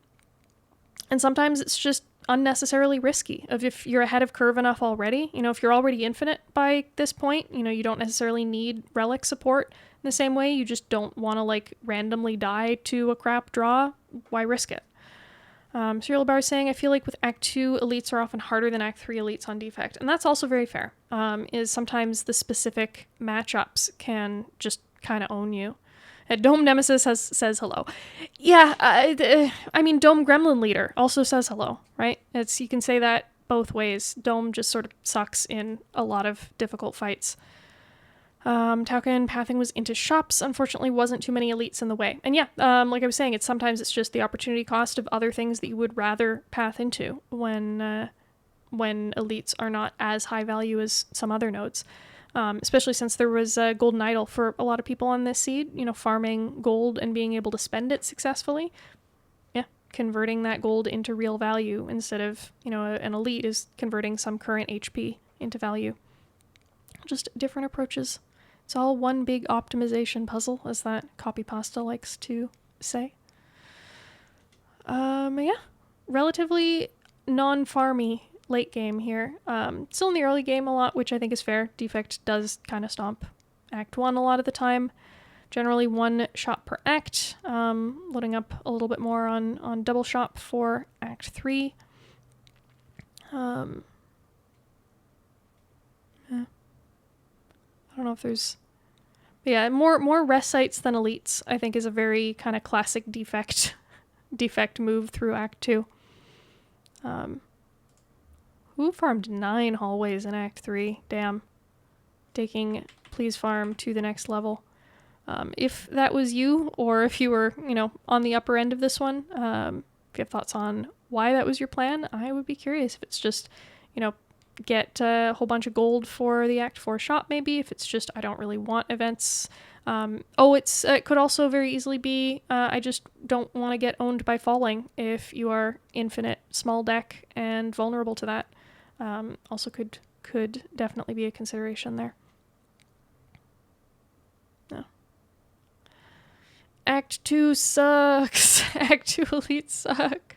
sometimes it's just unnecessarily risky. If you're ahead of curve enough already, if you're already infinite by this point, you don't necessarily need relic support in the same way. You just don't want to randomly die to a crap draw. Why risk it? Serial Bar saying, I feel like with Act 2 elites are often harder than Act 3 elites on defect. And that's also very fair, is sometimes the specific matchups can just kind of own you. Dome Nemesis says hello. Yeah, I mean, Dome Gremlin Leader also says hello, right? You can say that both ways. Dome just sort of sucks in a lot of difficult fights. Tauken pathing was into shops. Unfortunately, wasn't too many elites in the way. And yeah, like I was saying, sometimes it's just the opportunity cost of other things that you would rather path into when elites are not as high value as some other nodes. Especially since there was a golden idol for a lot of people on this seed, farming gold and being able to spend it successfully. Yeah, converting that gold into real value instead of, an elite is converting some current HP into value. Just different approaches. It's all one big optimization puzzle, as that copy pasta likes to say. Yeah, relatively non-farmy late game here. Still in the early game a lot, which I think is fair. Defect does kind of stomp Act 1 a lot of the time. Generally 1 shot per act. Loading up a little bit more on double shot for Act 3. Yeah. I don't know if there's... But yeah, more rest sites than elites, I think, is a very kind of classic defect move through Act 2. Who farmed 9 hallways in Act 3? Damn. Taking Please Farm to the next level. If that was you, or if you were, on the upper end of this one, if you have thoughts on why that was your plan, I would be curious. If it's just, get a whole bunch of gold for the Act 4 shop, maybe. If it's just, I don't really want events. It could also very easily be, I just don't want to get owned by falling if you are infinite small deck and vulnerable to that. Also could definitely be a consideration there. No. Act 2 sucks. Act 2 elites suck.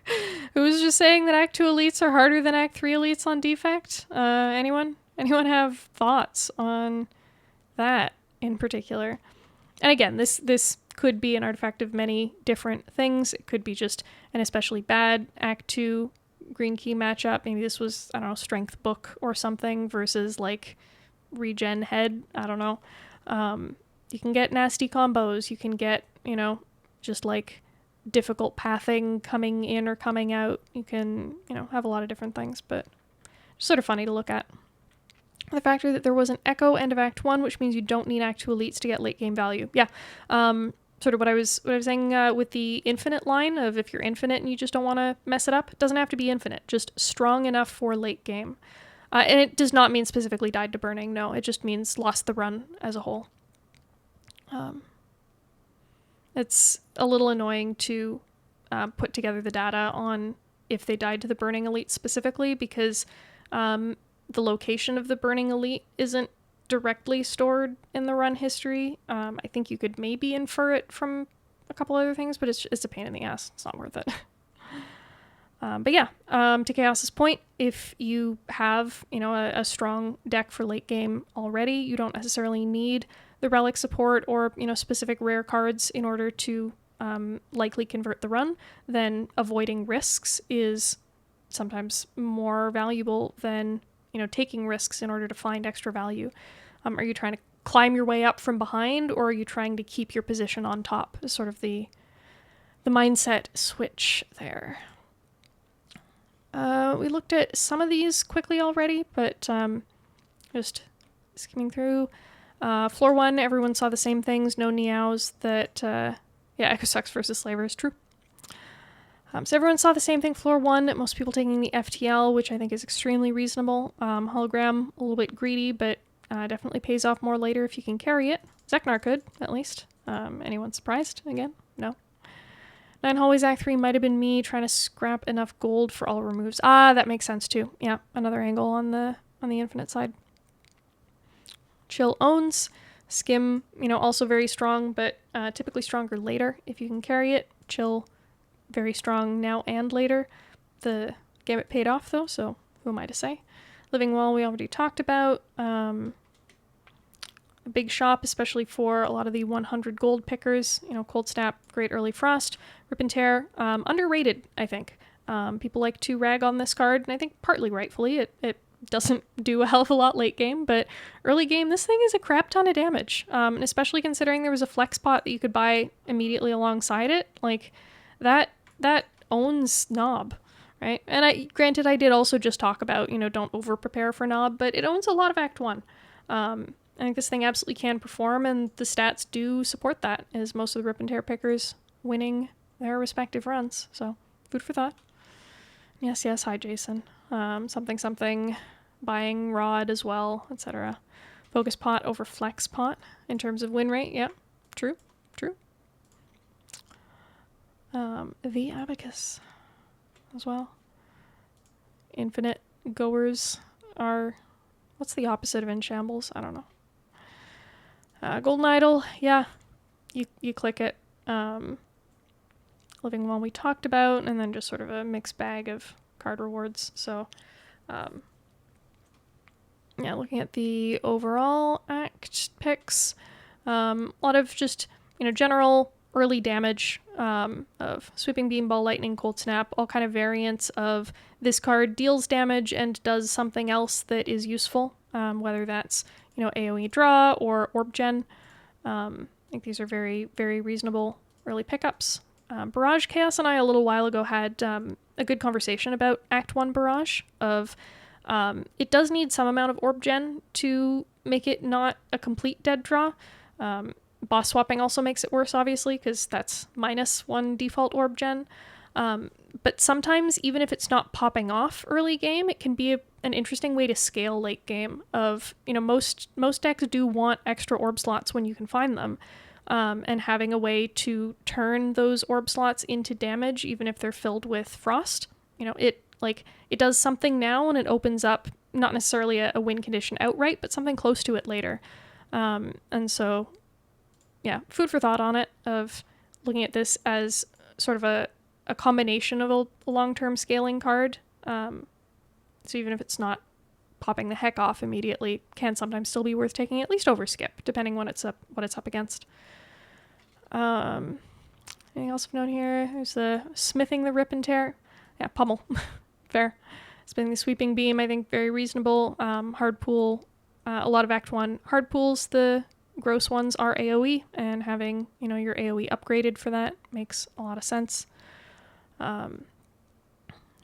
Who's just saying that Act 2 elites are harder than Act 3 elites on defect? Anyone? Anyone have thoughts on that in particular? And again, this could be an artifact of many different things. It could be just an especially bad Act 2 green key matchup. Maybe this was, I don't know, strength book or something versus like regen head. I don't know. You can get nasty combos. You can get, just like difficult pathing coming in or coming out. You can, have a lot of different things, but it's sort of funny to look at. The factor that there was an echo end of Act 1, which means you don't need Act 2 elites to get late game value. Yeah. Sort of what I was saying with the infinite line of if you're infinite and you just don't want to mess it up, it doesn't have to be infinite, just strong enough for late game. And it does not mean specifically died to burning. No, it just means lost the run as a whole. It's a little annoying to put together the data on if they died to the burning elite specifically, because the location of the burning elite isn't directly stored in the run history. I think you could maybe infer it from a couple other things, but it's a pain in the ass. It's not worth it. But yeah, to Chaos's point, if you have, a strong deck for late game already, you don't necessarily need the relic support or, specific rare cards in order to likely convert the run, then avoiding risks is sometimes more valuable than, taking risks in order to find extra value. Are you trying to climb your way up from behind, or are you trying to keep your position on top? Is sort of the mindset switch there. We looked at some of these quickly already, but just skimming through. Floor 1, everyone saw the same things. No Niaos that, Echo Sucks versus Slaver is true. So everyone saw the same thing. Floor 1, most people taking the FTL, which I think is extremely reasonable. Hologram, a little bit greedy, but definitely pays off more later if you can carry it. Zeknar could, at least. Anyone surprised? Again? No. 9 Hallways Act 3 might have been me trying to scrap enough gold for all removes. That makes sense too. Yeah, another angle on the infinite side. Chill owns. Skim, also very strong, but typically stronger later if you can carry it. Chill, very strong now and later. The gamut paid off though, so who am I to say? Living Wall we already talked about. A big shop, especially for a lot of the 100 gold pickers. Cold Snap, Great Early Frost, Rip and Tear. Underrated, I think. People like to rag on this card, and I think partly rightfully. It doesn't do a hell of a lot late game, but early game, this thing is a crap ton of damage. And especially considering there was a flex pot that you could buy immediately alongside it, like that owns Knob, right? And granted, I did also just talk about, don't over prepare for Knob, but it owns a lot of Act 1. I think this thing absolutely can perform, and the stats do support that, as most of the Rip and Tear pickers winning their respective runs. So, food for thought. Yes, hi Jason. Something, buying Rod as well, etc. Focus pot over flex pot in terms of win rate. Yeah, true. The Abacus as well. Infinite goers are, what's the opposite of in shambles? I don't know. Golden Idol, yeah, you click it. Living Well we talked about, and then just sort of a mixed bag of card rewards. So, yeah, looking at the overall act picks, a lot of just, general early damage of Sweeping Beam, Ball Lightning, Cold Snap, all kind of variants of this card deals damage and does something else that is useful, whether that's, AoE draw or Orb Gen. I think these are very, very reasonable early pickups. Barrage Chaos and I a little while ago had a good conversation about Act 1 Barrage of it does need some amount of Orb Gen to make it not a complete dead draw. Boss swapping also makes it worse, obviously, because that's -1 default Orb Gen. But sometimes, even if it's not popping off early game, it can be an interesting way to scale late game of, most decks do want extra orb slots when you can find them. And having a way to turn those orb slots into damage, even if they're filled with frost, it does something now and it opens up not necessarily a win condition outright, but something close to it later. And so, yeah, food for thought on it, of looking at this as sort of a combination of a long-term scaling card. So even if it's not popping the heck off immediately, can sometimes still be worth taking at least over skip, depending what it's up against. Anything else of note here? There's the Smithing the Rip and Tear. Yeah, Pummel. Fair. Spinning the Sweeping Beam, I think very reasonable. Hard pool, a lot of Act 1 hard pools, the gross ones are AoE, and having, your AoE upgraded for that makes a lot of sense.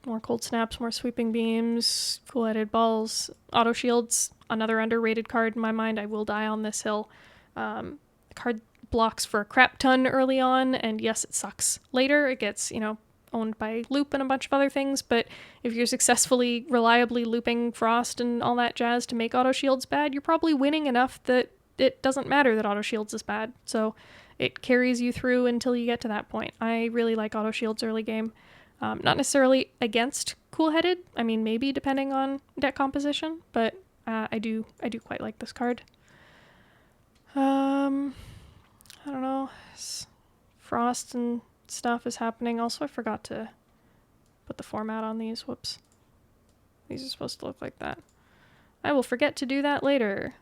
More Cold Snaps, more Sweeping Beams, Cool-Headed Balls, Auto Shields, another underrated card in my mind. I will die on this hill. The card blocks for a crap ton early on, and yes, it sucks later. It gets, owned by loop and a bunch of other things, but if you're successfully, reliably looping Frost and all that jazz to make Auto Shields bad, you're probably winning enough that it doesn't matter that Auto Shields is bad. So it carries you through until you get to that point. I really like Auto Shields early game. Not necessarily against Cool-Headed. I mean, maybe depending on deck composition, but I do quite like this card. I don't know. Frost and stuff is happening. Also, I forgot to put the format on these. Whoops. These are supposed to look like that. I will forget to do that later.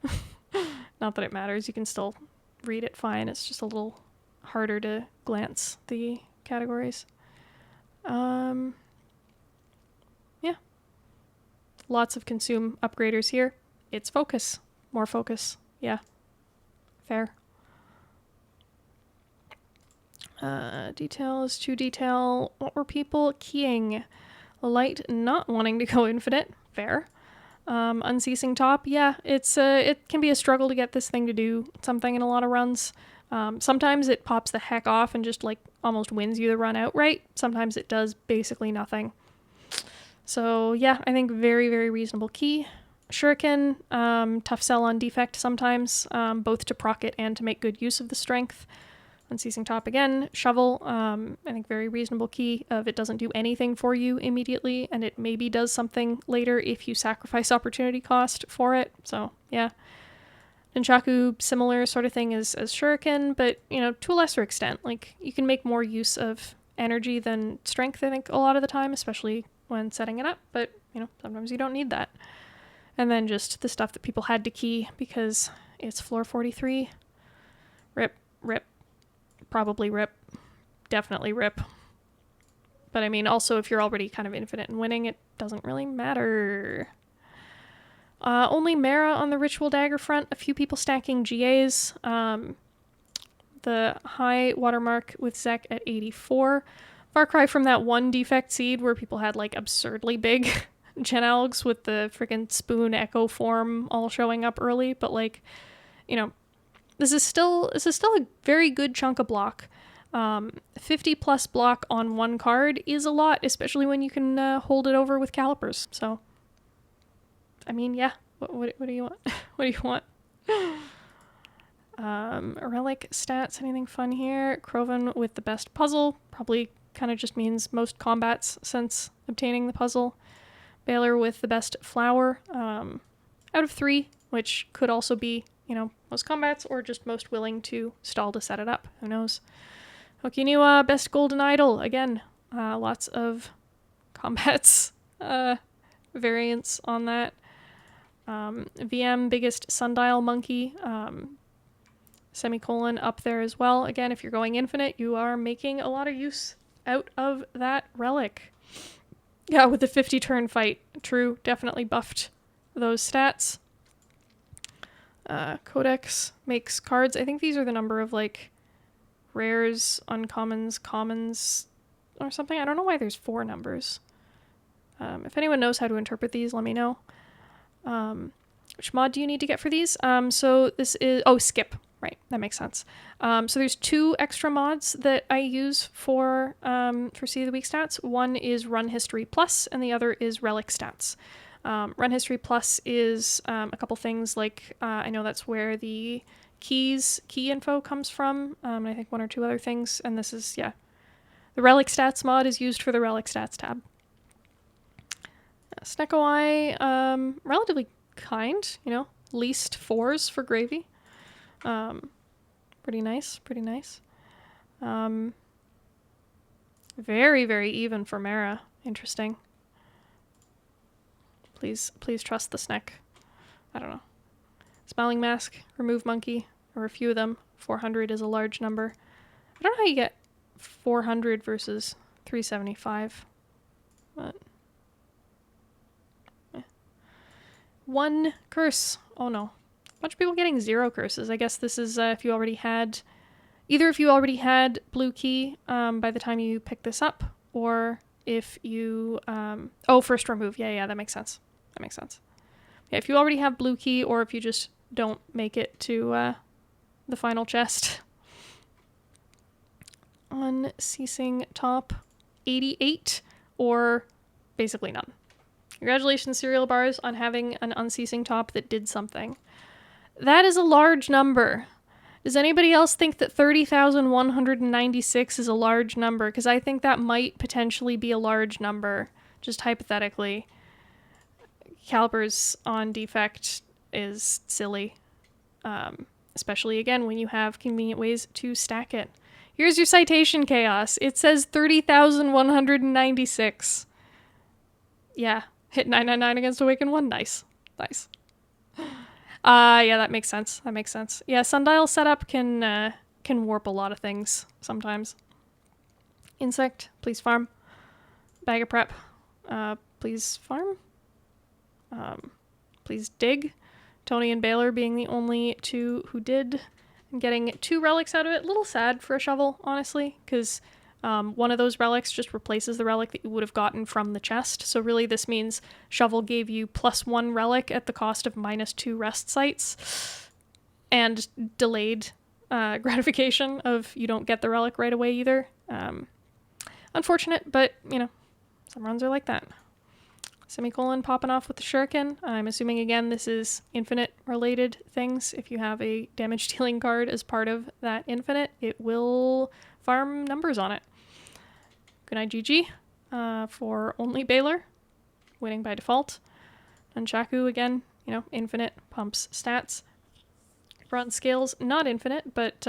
Not that it matters. You can still read it fine. It's just a little harder to glance the categories. Yeah. Lots of consume upgraders here. It's focus. More focus. Yeah. Fair. Details to detail. What were people keying? Light not wanting to go infinite. Fair. Unceasing top. Yeah, it can be a struggle to get this thing to do something in a lot of runs. Sometimes it pops the heck off and just almost wins you the run outright. Sometimes it does basically nothing. So yeah, I think very, very reasonable key. Shuriken, tough sell on defect sometimes, both to proc it and to make good use of the strength. Unceasing top again. Shovel, I think very reasonable key of it doesn't do anything for you immediately, and it maybe does something later if you sacrifice opportunity cost for it. So yeah. Nunchaku, similar sort of thing as Shuriken, but, to a lesser extent. You can make more use of energy than strength, I think, a lot of the time, especially when setting it up, but, sometimes you don't need that. And then just the stuff that people had to key because it's floor 43. Rip. Probably rip. Definitely rip. But I mean, also, if you're already kind of infinite and winning, it doesn't really matter. Only Mara on the Ritual Dagger front. A few people stacking GAs. The high watermark with Zek at 84. Far cry from that one defect seed where people had like absurdly big Gen Algs with the freaking spoon echo form all showing up early. But like, you know, this is still a very good chunk of block. 50 plus block on one card is a lot, especially when you can hold it over with calipers. So, I mean, yeah. What do you want? What do you want? Relic stats, anything fun here? Krovan with the best puzzle. Probably kind of just means most combats since obtaining the puzzle. Baylor with the best flower. Out of 3, which could also be, you know, most combats or just most willing to stall to set it up. Who knows? Okiniwa, best golden idol. Again, lots of combats variants on that. VM, biggest sundial monkey. Semicolon up there as well. Again, if you're going infinite, you are making a lot of use out of that relic. Yeah, with the 50 turn fight. True, definitely buffed those stats. Codex makes cards. I think these are the number of like rares, uncommons, commons, or something. I don't know why there's 4 numbers. If anyone knows how to interpret these, let me know. Which mod do you need to get for these? So this is, skip. Right, that makes sense. So there's 2 extra mods that I use for Sea of the Week stats. One is Run History Plus, and the other is Relic Stats. Run History Plus is a couple things like, I know that's where the key info comes from, and I think 1 or 2 other things, and this is, yeah. The Relic Stats mod is used for the Relic Stats tab. Snecko-Eye, relatively kind, you know, least 4s for gravy. Pretty nice. Very, very even for Mara. Interesting. Please trust the Sneck. I don't know. Smiling Mask, Remove Monkey, or a few of them. 400 is a large number. I don't know how you get 400 versus 375, but 1 curse. Oh no. A bunch of people getting 0 curses. I guess this is if you already had blue key by the time you pick this up, or if you first remove. Yeah, that makes sense. Yeah, if you already have blue key, or if you just don't make it to the final chest. Unceasing top 88, or basically none. Congratulations, cereal bars, on having an unceasing top that did something. That is a large number. Does anybody else think that 30,196 is a large number? Because I think that might potentially be a large number, just hypothetically. Calipers on defect is silly. Especially, again, when you have convenient ways to stack it. Here's your citation, Chaos. It says 30,196. Yeah, hit 999 against Awaken 1. Nice. Yeah, that makes sense. Yeah, Sundial setup can warp a lot of things sometimes. Insect, please farm. Bag of prep, please farm. Please dig. Tony and Baylor being the only 2 who did. And getting 2 relics out of it. A little sad for a shovel, honestly, because one of those relics just replaces the relic that you would have gotten from the chest. So really this means Shovel gave you +1 relic at the cost of -2 rest sites, and delayed gratification of you don't get the relic right away either. Unfortunate, but, you know, some runs are like that. Semicolon popping off with the shuriken. I'm assuming, again, this is infinite related things. If you have a damage dealing card as part of that infinite, it will farm numbers on it. Good night, GG. For only Baylor, winning by default. Nunchaku, again, you know, infinite, pumps stats. Bronze scales, not infinite, but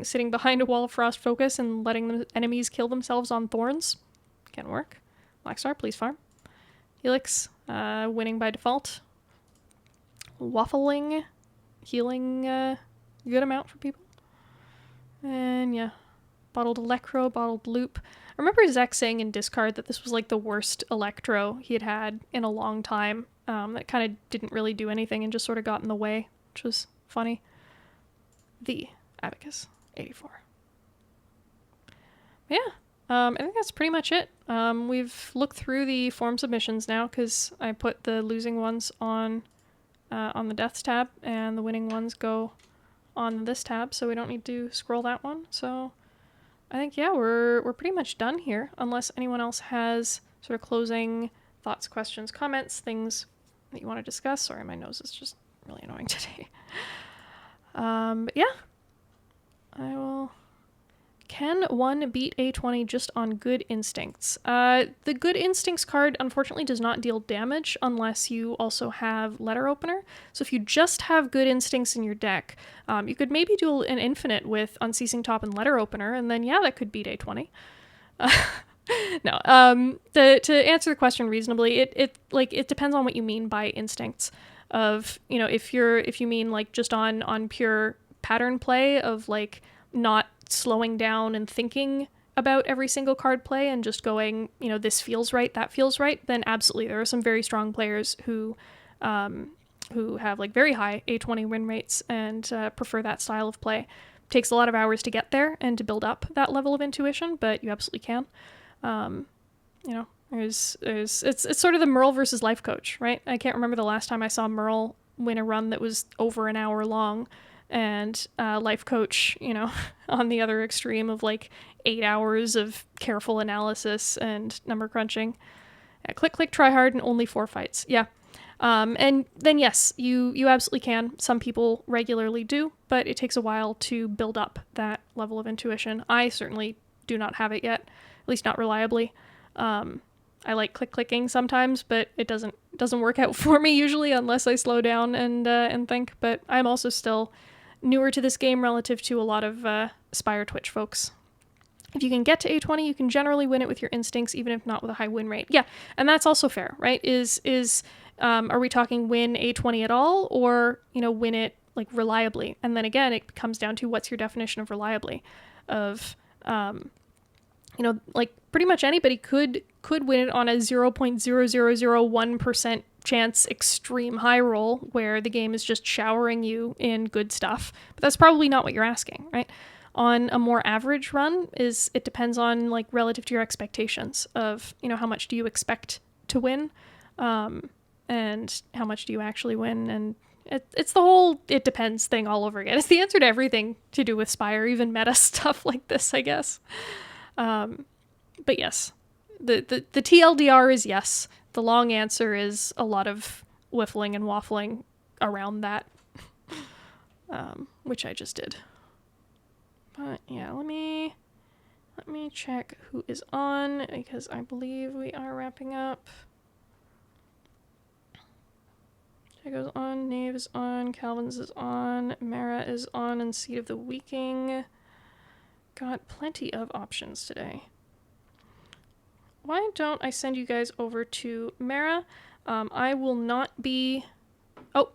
sitting behind a wall of frost focus and letting the enemies kill themselves on thorns can work. Blackstar, please farm. Helix, winning by default. Waffling, healing good amount for people. And yeah, Bottled Electro, Bottled Loop. I remember Zach saying in Discard that this was like the worst Electro he had had in a long time. That kind of didn't really do anything and just sort of got in the way, which was funny. The Abacus 84. Yeah, I think that's pretty much it. We've looked through the form submissions now because I put the losing ones on the deaths tab and the winning ones go on this tab, so we don't need to scroll that one. So I think, yeah, we're pretty much done here, unless anyone else has sort of closing thoughts, questions, comments, things that you want to discuss. Sorry, my nose is just really annoying today. But yeah, I will... Can one beat A20 just on Good Instincts? The Good Instincts card unfortunately does not deal damage unless you also have Letter Opener. So if you just have Good Instincts in your deck, you could maybe do an infinite with Unceasing Top and Letter Opener, and then yeah, that could beat A20. No. To answer the question reasonably, it depends on what you mean by instincts. Of, you know, if you mean like just on pure pattern play of like not slowing down and thinking about every single card play and just going, you know, this feels right, that feels right, then absolutely there are some very strong players who have like very high A20 win rates and prefer that style of play. Takes a lot of hours to get there and to build up that level of intuition, but you absolutely can. You know, it's sort of the Merle versus Life Coach, right? I can't remember the last time I saw Merle win a run that was over an hour long, and Life Coach, you know, on the other extreme of like 8 hours of careful analysis and number crunching. Yeah, click, try hard, and only 4 fights. Yeah. And then yes, you absolutely can. Some people regularly do, but it takes a while to build up that level of intuition. I certainly do not have it yet, at least not reliably. I like clicking sometimes, but it doesn't work out for me usually unless I slow down and think. But I'm also still newer to this game relative to a lot of Aspire Twitch folks. If you can get to A20, you can generally win it with your instincts, even if not with a high win rate. Yeah, and that's also fair, right? Are we talking win A20 at all, or, you know, win it like reliably? And then again, it comes down to what's your definition of reliably. Of you know, like pretty much anybody could win it on a 0.0001% chance extreme high roll where the game is just showering you in good stuff. But that's probably not what you're asking, right? On a more average run, it depends on like relative to your expectations of, you know, how much do you expect to win, and how much do you actually win, and it's the whole it depends thing all over again. It's the answer to everything to do with Spire, even meta stuff like this, I guess. But yes, the TLDR is yes. The long answer is a lot of whiffling and waffling around that, which I just did. But yeah, let me check who is on, because I believe we are wrapping up. Jago's on, Knave is on, Calvin's is on, Mara is on, and Seed of the Weaking. Got plenty of options today. Why don't I send you guys over to Mara? I will not be...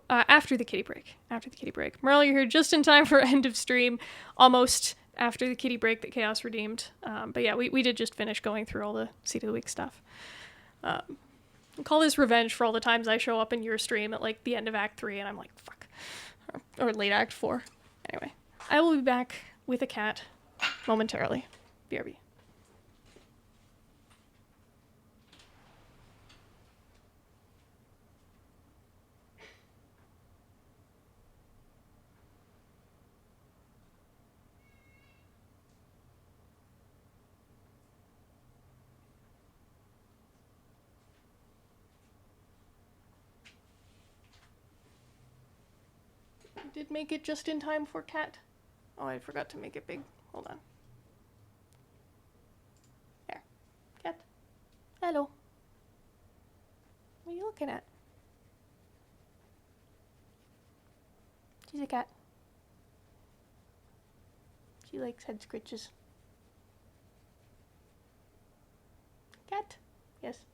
after the kitty break. After the kitty break. Merle, you're here just in time for end of stream. Almost after the kitty break that Chaos redeemed. But yeah, we did just finish going through all the Seed of the Week stuff. Call this revenge for all the times I show up in your stream at like the end of Act 3 and I'm like, fuck. Or late Act 4. Anyway, I will be back with a cat momentarily. BRB. Did make it just in time for cat. Oh, I forgot to make it big. Hold on. There. Cat. Hello. What are you looking at? She's a cat. She likes head scritches. Cat. Yes.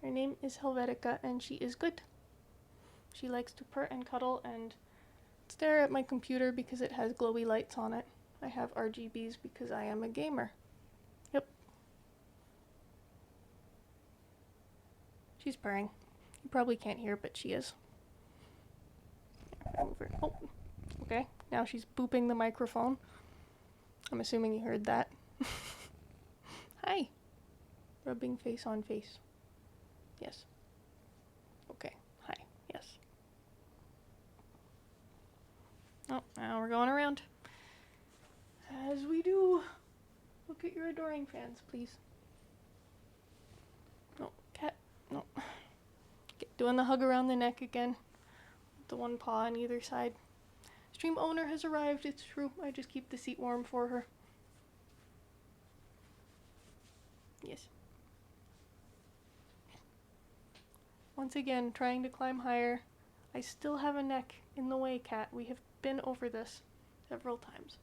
Her name is Helvetica and she is good. She likes to purr and cuddle and stare at my computer because it has glowy lights on it. I have RGBs because I am a gamer. Yep. She's purring. You probably can't hear, but she is. Move her. Oh, okay. Now she's booping the microphone. I'm assuming you heard that. Hi. Rubbing face on face. Yes. Okay. Hi. Yes. Oh, now we're going around. As we do. Look at your adoring fans, please. No, cat. No. Doing the hug around the neck again. The one paw on either side. Stream owner has arrived, it's true. I just keep the seat warm for her. Yes. Once again, trying to climb higher. I still have a neck in the way, cat. We have been over this several times.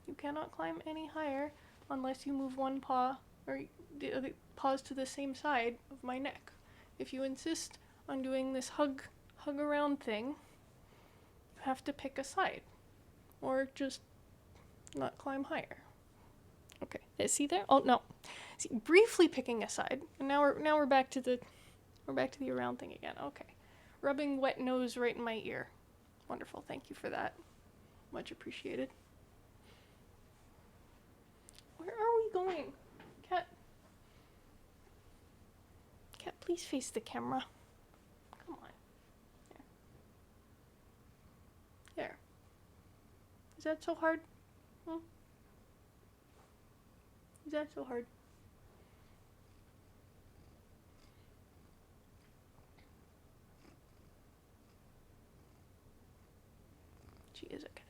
You cannot climb any higher unless you move one paw or the other paws to the same side of my neck. If you insist on doing this hug around thing, you have to pick a side or just not climb higher. Okay, see there? Oh no, see, briefly picking a side, and now we're back to the around thing again. Okay, rubbing wet nose right in my ear. Wonderful, thank you for that. Much appreciated. Where are we going? Cat, please face the camera. Come on. There. Is that so hard? Is that so hard? She is a cat.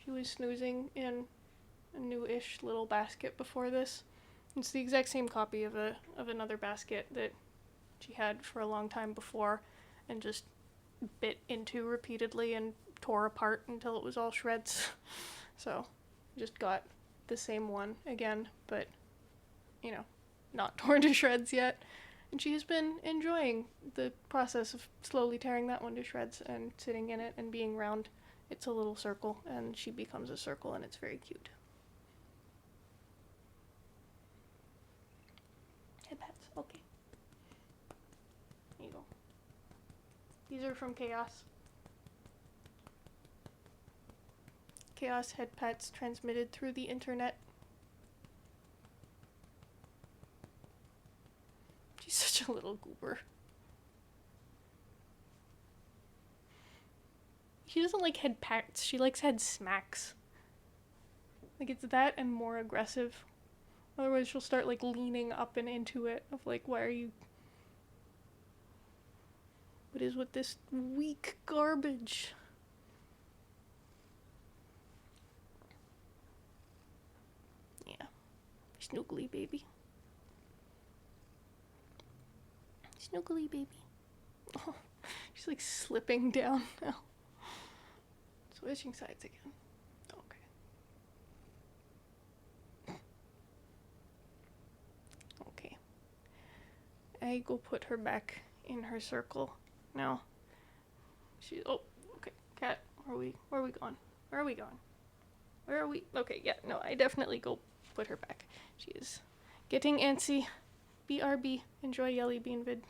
She was snoozing in a new-ish little basket before this. It's the exact same copy of another basket that she had for a long time before and just bit into repeatedly and tore apart until it was all shreds. So just got the same one again, but you know, not torn to shreds yet. And she has been enjoying the process of slowly tearing that one to shreds and sitting in it and being round. It's a little circle and she becomes a circle and it's very cute. Head pats, okay. There you go. These are from Chaos. Chaos head pats transmitted through the internet. She's such a little goober. She doesn't like head pats, she likes head smacks. Like it's that and more aggressive. Otherwise she'll start like leaning up and into it of like, why are you... What is with this weak garbage? Yeah. Snoogly baby. Snoogly baby. Oh, she's like slipping down now. Switching sides again. Okay. I go put her back in her circle now. She. Oh, okay. Cat, where are we going? Where are we going? Where are we? Okay, yeah, no, I definitely go put her back. She is getting antsy. BRB. Enjoy Yelly Bean vid.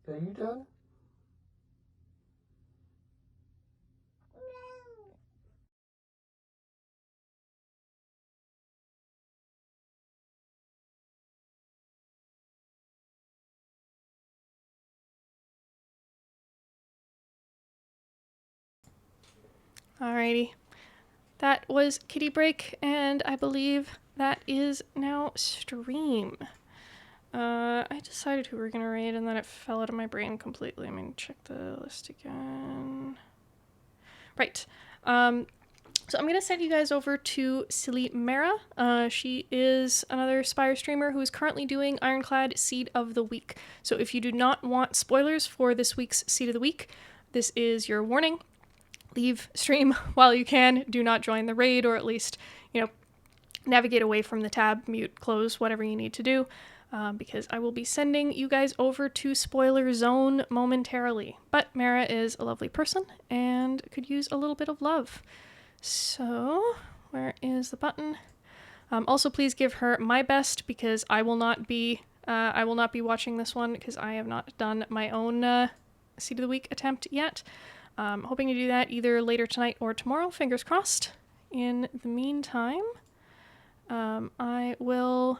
Are you done? Alrighty. That was Kitty Break, and I believe that is now stream. I decided who we're gonna raid, and then it fell out of my brain completely. I mean, check the list again. Right. So I'm going to send you guys over to Silly Mara. She is another Spire streamer who is currently doing Ironclad Seed of the Week. So if you do not want spoilers for this week's Seed of the Week, this is your warning. Leave stream while you can. Do not join the raid, or at least, navigate away from the tab, mute, close, whatever you need to do. Because I will be sending you guys over to Spoiler Zone momentarily. But Mara is a lovely person and could use a little bit of love. So, where is the button? Also, please give her my best because I will not be watching this one because I have not done my own Seed of the Week attempt yet. Hoping to do that either later tonight or tomorrow. Fingers crossed. In the meantime, I will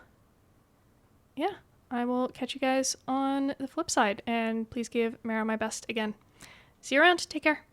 catch you guys on the flip side. And please give Mara my best again. See you around. Take care.